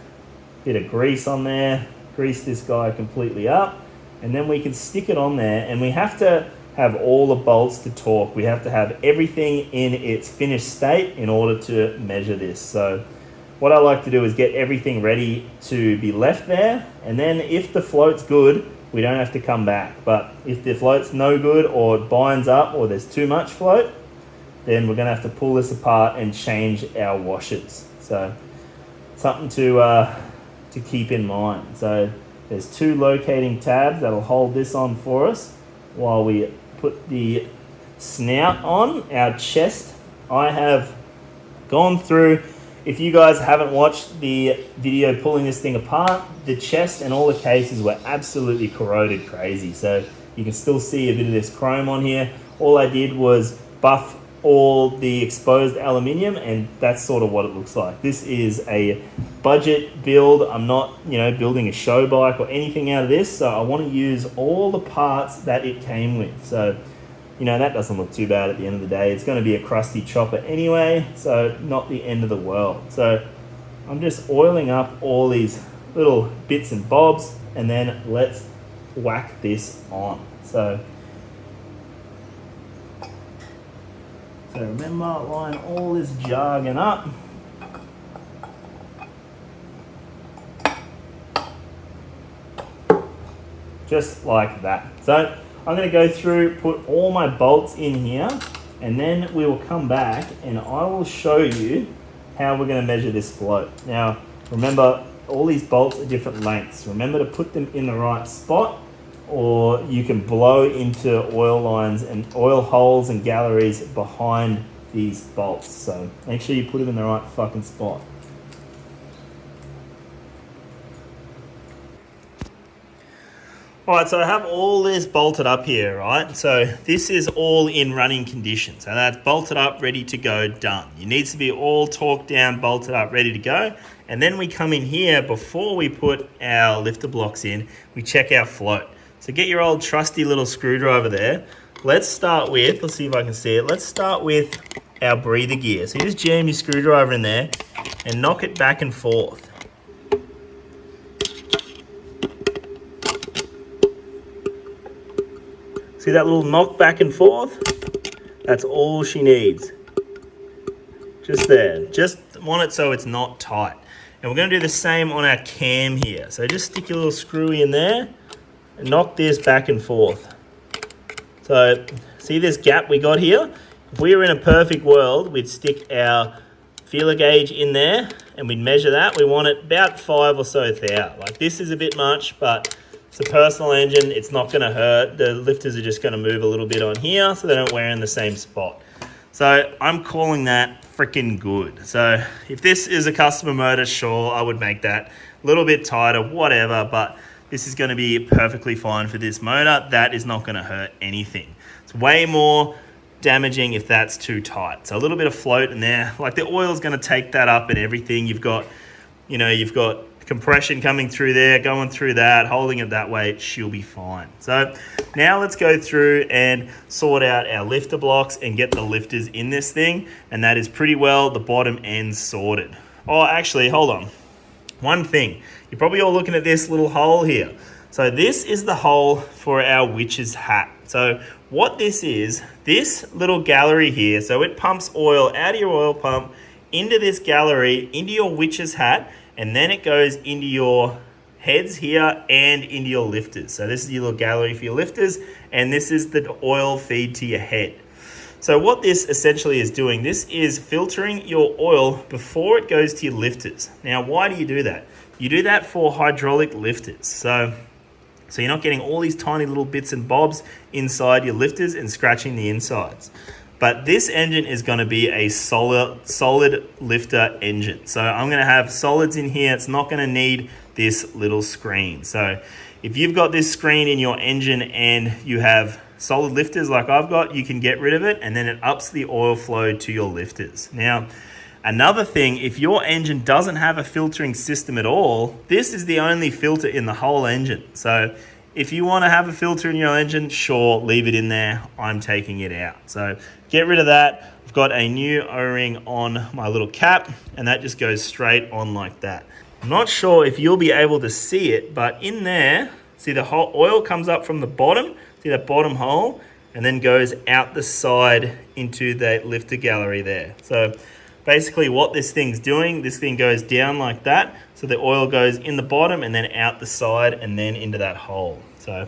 bit of grease on there, grease this guy completely up, and then we can stick it on there, and we have to have all the bolts to torque. We have to have everything in its finished state in order to measure this. So what I like to do is get everything ready to be left there, and then if the float's good, we don't have to come back. But if the float's no good or it binds up or there's too much float, then we're gonna have to pull this apart and change our washers. So something to keep in mind. So there's 2 locating tabs that'll hold this on for us while we put the snout on. Our chest, I have gone through, if you guys haven't watched the video pulling this thing apart, the chest and all the cases were absolutely corroded crazy. So you can still see a bit of this chrome on here. All I did was buff all the exposed aluminium, and that's sort of what it looks like. This is a budget build. I'm not, building a show bike or anything out of this, so I want to use all the parts that it came with. So, that doesn't look too bad at the end of the day. It's going to be a crusty chopper anyway, so not the end of the world. So I'm just oiling up all these little bits and bobs, and then let's whack this on. So remember, line all this jargon up. Just like that. So I'm going to go through, put all my bolts in here, and then we will come back and I will show you how we're going to measure this float. Now, remember, all these bolts are different lengths. Remember to put them in the right spot, or you can blow into oil lines and oil holes and galleries behind these bolts. So make sure you put them in the right fucking spot. Alright, so I have all this bolted up here, right? So this is all in running condition. So that's bolted up, ready to go, done. It needs to be all torqued down, bolted up, ready to go. And then we come in here, before we put our lifter blocks in, we check our float. So get your old trusty little screwdriver there. Let's start with, let's see if I can see it. Let's start with our breather gear. So you just jam your screwdriver in there and knock it back and forth. See that little knock back and forth? That's all she needs. Just there. Just want it so it's not tight. And we're going to do the same on our cam here. So just stick your little screwy in there and knock this back and forth. So see this gap we got here? If we were in a perfect world, we'd stick our feeler gauge in there and we'd measure that. We want it about 5 or so thou. Like this is a bit much, but it's a personal engine. It's not going to hurt. The lifters are just going to move a little bit on here so they don't wear in the same spot. So I'm calling that freaking good. So if this is a customer motor, sure, I would make that a little bit tighter, whatever, but this is going to be perfectly fine for this motor. That is not going to hurt anything. It's way more damaging if that's too tight. So a little bit of float in there, like the oil is going to take that up and everything. You've got compression coming through there, going through that, holding it that way, she'll be fine. So now let's go through and sort out our lifter blocks and get the lifters in this thing. And that is pretty well the bottom end sorted. Oh, actually, hold on. One thing, you're probably all looking at this little hole here. So this is the hole for our witch's hat. So what this is, this little gallery here, so it pumps oil out of your oil pump into this gallery, into your witch's hat, and then it goes into your heads here and into your lifters. So this is your little gallery for your lifters, and this is the oil feed to your head. So what this essentially is doing, this is filtering your oil before it goes to your lifters. Now, why do you do that? You do that for hydraulic lifters. So you're not getting all these tiny little bits and bobs inside your lifters and scratching the insides. But this engine is going to be a solid lifter engine. So I'm going to have solids in here. It's not going to need this little screen. So if you've got this screen in your engine and you have solid lifters like I've got, you can get rid of it and then it ups the oil flow to your lifters. Now, another thing, if your engine doesn't have a filtering system at all, this is the only filter in the whole engine. So if you want to have a filter in your engine, sure, leave it in there. I'm taking it out. So get rid of that. I've got a new O-ring on my little cap, and that just goes straight on like that. I'm not sure if you'll be able to see it, but in there, see the whole oil comes up from the bottom, see that bottom hole, and then goes out the side into the lifter gallery there. So basically what this thing's doing, this thing goes down like that, so the oil goes in the bottom and then out the side and then into that hole. So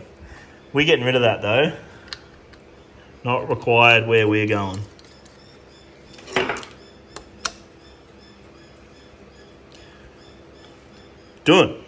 we're getting rid of that though. Not required where we're going. Done.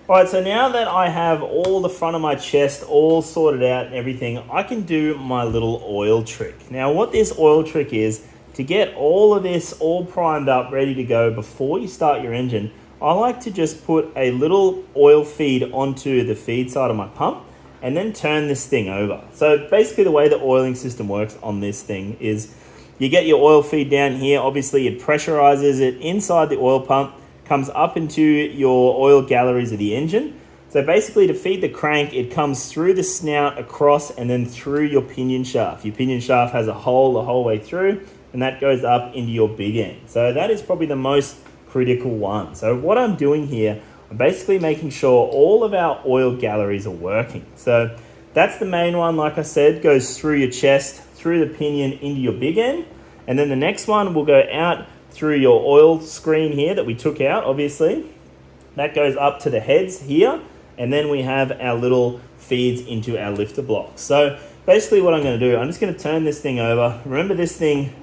Alright, so now that I have all the front of my chest all sorted out and everything, I can do my little oil trick. Now what this oil trick is, to get all of this all primed up, ready to go before you start your engine, I like to just put a little oil feed onto the feed side of my pump and then turn this thing over. So basically the way the oiling system works on this thing is you get your oil feed down here, obviously it pressurizes it inside the oil pump, comes up into your oil galleries of the engine. So basically to feed the crank, it comes through the snout across and then through your pinion shaft. Your pinion shaft has a hole the whole way through and that goes up into your big end. So that is probably the most critical one. So what I'm doing here, I'm basically making sure all of our oil galleries are working. So that's the main one, like I said, goes through your chest, through the pinion into your big end. And then the next one will go out through your oil screen here that we took out, obviously. That goes up to the heads here. And then we have our little feeds into our lifter blocks. So basically what I'm going to do, I'm just going to turn this thing over. Remember this thing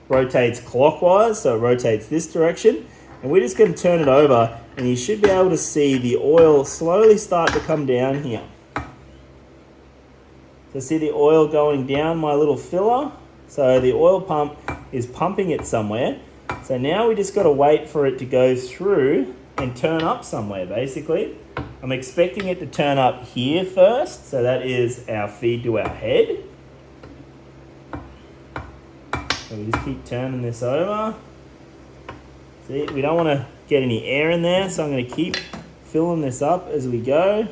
rotates clockwise, so it rotates this direction. And we're just going to turn it over and you should be able to see the oil slowly start to come down here. So see the oil going down my little filler? So the oil pump is pumping it somewhere. So now we just got to wait for it to go through and turn up somewhere, basically. I'm expecting it to turn up here first. So that is our feed to our head. So we just keep turning this over. See, we don't want to get any air in there, so I'm going to keep filling this up as we go.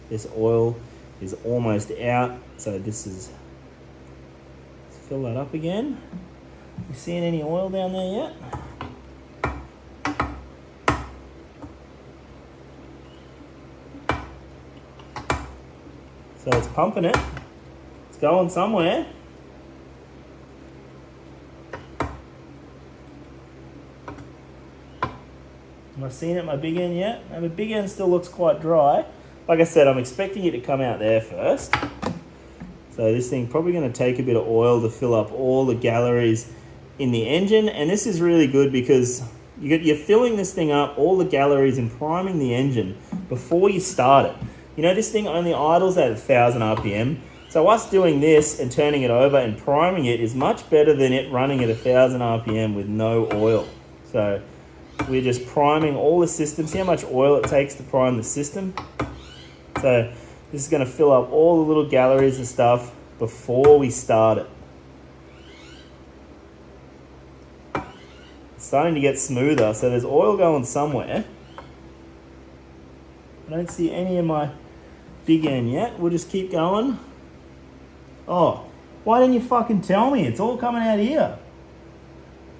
This oil is almost out, so this is, let's fill that up again. You seeing any oil down there yet? So it's pumping it. It's going somewhere. Am I seeing it at my big end yet? No, my big end still looks quite dry. Like I said, I'm expecting it to come out there first. So this thing probably going to take a bit of oil to fill up all the galleries in the engine. And this is really good because you're filling this thing up, all the galleries, and priming the engine before you start it. You know, this thing only idles at 1,000 RPM. So us doing this and turning it over and priming it is much better than it running at 1,000 RPM with no oil. So we're just priming all the systems. See how much oil it takes to prime the system? So this is going to fill up all the little galleries and stuff before we start it. It's starting to get smoother, so there's oil going somewhere. I don't see any of my big end yet. We'll just keep going. Oh, why didn't you fucking tell me? It's all coming out here.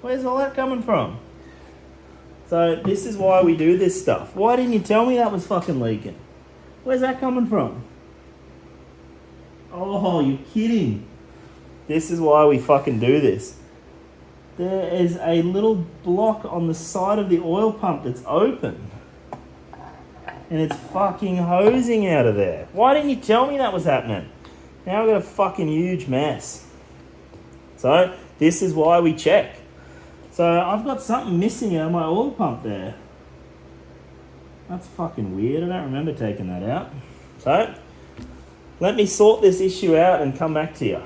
Where's all that coming from? So this is why we do this stuff. Why didn't you tell me that was fucking leaking? Where's that coming from? Oh, you're kidding. This is why we fucking do this. There is a little block on the side of the oil pump that's open. And it's fucking hosing out of there. Why didn't you tell me that was happening? Now I've got a fucking huge mess. So this is why we check. So I've got something missing out of my oil pump there. That's fucking weird. I don't remember taking that out. So let me sort this issue out and come back to you.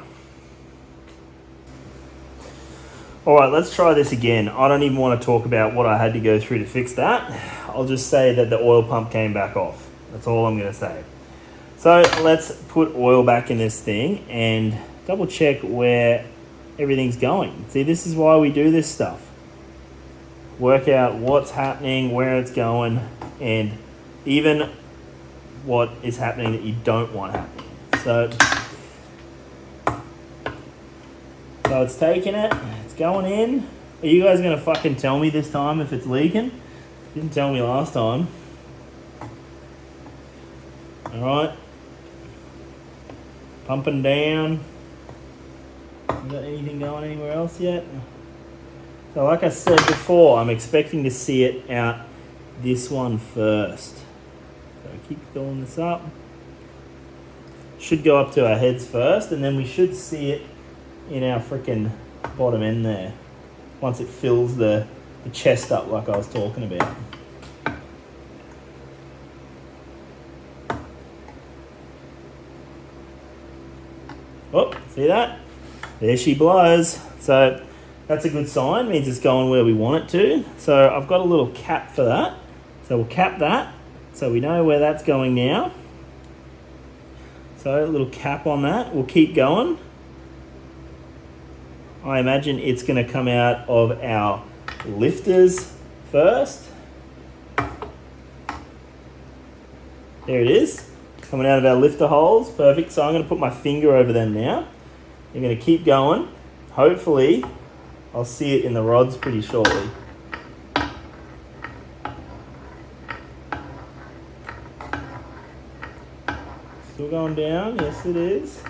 Alright, let's try this again. I don't even want to talk about what I had to go through to fix that. I'll just say that the oil pump came back off. That's all I'm going to say. So let's put oil back in this thing and double check where everything's going. See, this is why we do this stuff. Work out what's happening, where it's going, and even what is happening that you don't want happening. So it's taking it, it's going in. Are you guys going to fucking tell me this time if it's leaking? Didn't tell me last time. Alright. Pumping down. You got anything going anywhere else yet? So like I said before, I'm expecting to see it out this one first. So keep filling this up. Should go up to our heads first, and then we should see it in our freaking bottom end there. Once it fills the chest up like I was talking about. Oh, see that? There she blows. So that's a good sign, means it's going where we want it to. So I've got a little cap for that. So we'll cap that so we know where that's going now. So a little cap on that. We'll keep going. I imagine it's going to come out of our lifters first. There it is. Coming out of our lifter holes. Perfect. So I'm going to put my finger over them now. I'm going to keep going. Hopefully, I'll see it in the rods pretty shortly. Still going down. Yes, it is.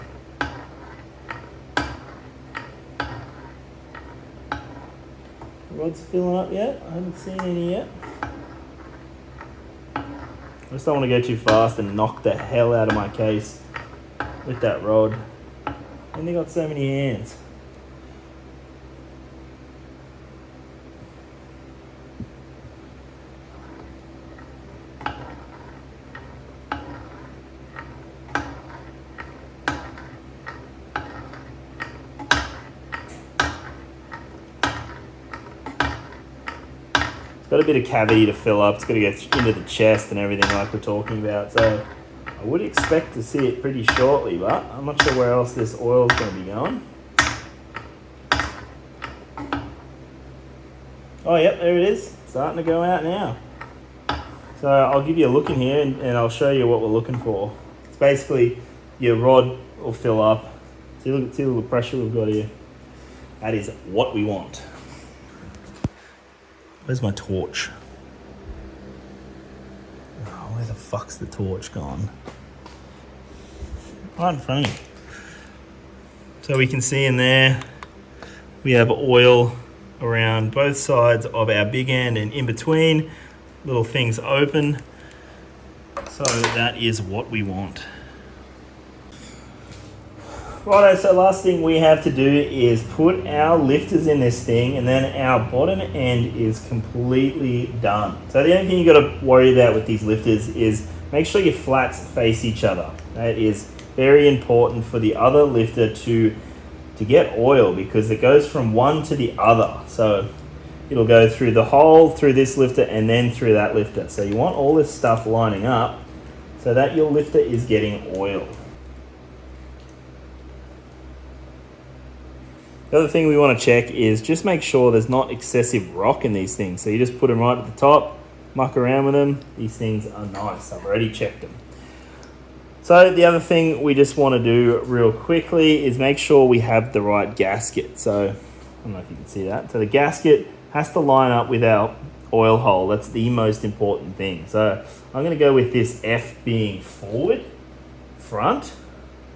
Rod's filling up yet? I haven't seen any yet. I just don't want to go too fast and knock the hell out of my case with that rod. And they got so many hands. Got a bit of cavity to fill up. It's got to get into the chest and everything like we're talking about. So I would expect to see it pretty shortly, but I'm not sure where else this oil is going to be going. Oh, yep, there it is. Starting to go out now. So I'll give you a look in here and I'll show you what we're looking for. It's basically your rod will fill up. See the pressure we've got here. That is what we want. Where's my torch? Oh, where the fuck's the torch gone? Right in front of me. So we can see in there, we have oil around both sides of our big end, and in between, little things open. So that is what we want. Righto, so last thing we have to do is put our lifters in this thing, and then our bottom end is completely done. So the only thing you got to worry about with these lifters is make sure your flats face each other. That is very important for the other lifter to get oil, because it goes from one to the other. So it'll go through the hole, through this lifter, and then through that lifter. So you want all this stuff lining up so that your lifter is getting oil. The other thing we want to check is just make sure there's not excessive rock in these things. So you just put them right at the top, muck around with them. These things are nice. I've already checked them. So the other thing we just want to do real quickly is make sure we have the right gasket. So I don't know if you can see that. So the gasket has to line up with our oil hole. That's the most important thing. So I'm going to go with this F being forward, front.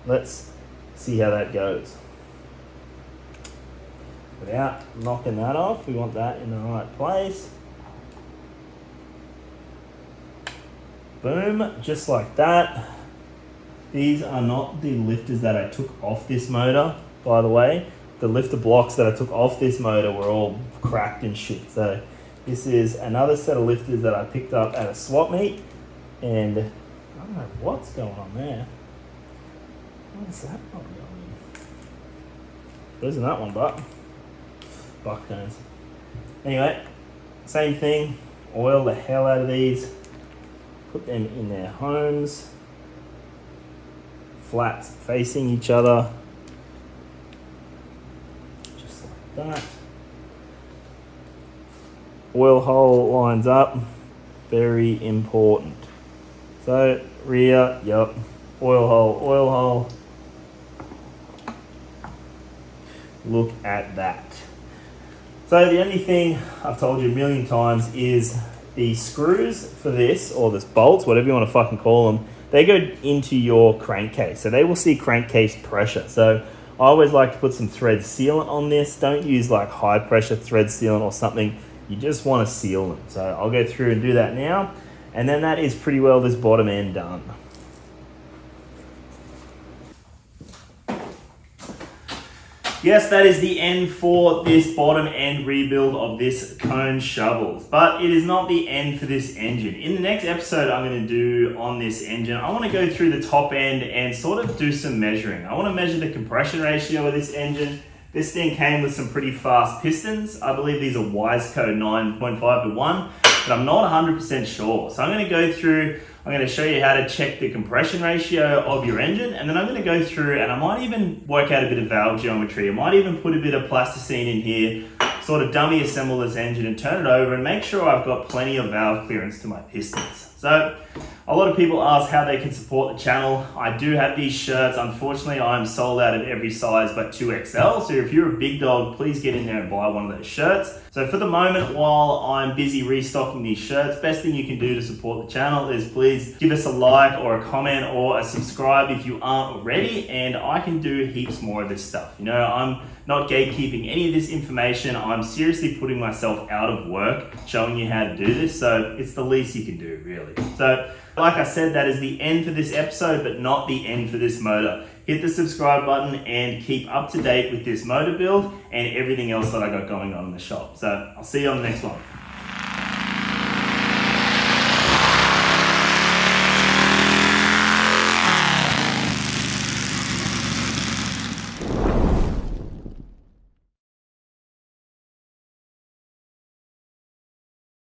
Let's see how that goes. Without knocking that off, we want that in the right place. Boom, just like that. These are not the lifters that I took off this motor, by the way. The lifter blocks that I took off this motor were all cracked and shit. So this is another set of lifters that I picked up at a swap meet, and I don't know what's going on there. What is that not going? There isn't that one, but buck knows. Anyway, same thing. Oil the hell out of these. Put them in their homes. Flats facing each other. Just like that. Oil hole lines up. Very important. So rear, yep. Oil hole, oil hole. Look at that. So the only thing I've told you a million times is the screws for this, or this bolts, whatever you want to fucking call them, they go into your crankcase. So they will see crankcase pressure. So I always like to put some thread sealant on this. Don't use like high pressure thread sealant or something. You just want to seal them. So I'll go through and do that now. And then that is pretty well this bottom end done. Yes, that is the end for this bottom end rebuild of this cone shovels, but it is not the end for this engine. In the next episode I'm going to do on this engine, I want to go through the top end and sort of do some measuring. I want to measure the compression ratio of this engine. This thing came with some pretty fast pistons. I believe these are Wiseco 9.5 to 1, but I'm not 100% sure. So I'm going to go through, I'm going to show you how to check the compression ratio of your engine, and then I'm going to go through and I might even work out a bit of valve geometry. I might even put a bit of plasticine in here, sort of dummy assemble this engine and turn it over and make sure I've got plenty of valve clearance to my pistons. So a lot of people ask how they can support the channel. I do have these shirts. Unfortunately, I'm sold out of every size but 2XL. So if you're a big dog, please get in there and buy one of those shirts. So for the moment, while I'm busy restocking these shirts, best thing you can do to support the channel is please give us a like or a comment or a subscribe if you aren't already, and I can do heaps more of this stuff. You know, I'm not gatekeeping any of this information. I'm seriously putting myself out of work, showing you how to do this. So it's the least you can do, really. So like I said, that is the end for this episode, but not the end for this motor. Hit the subscribe button and keep up to date with this motor build and everything else that I got going on in the shop. So I'll see you on the next one.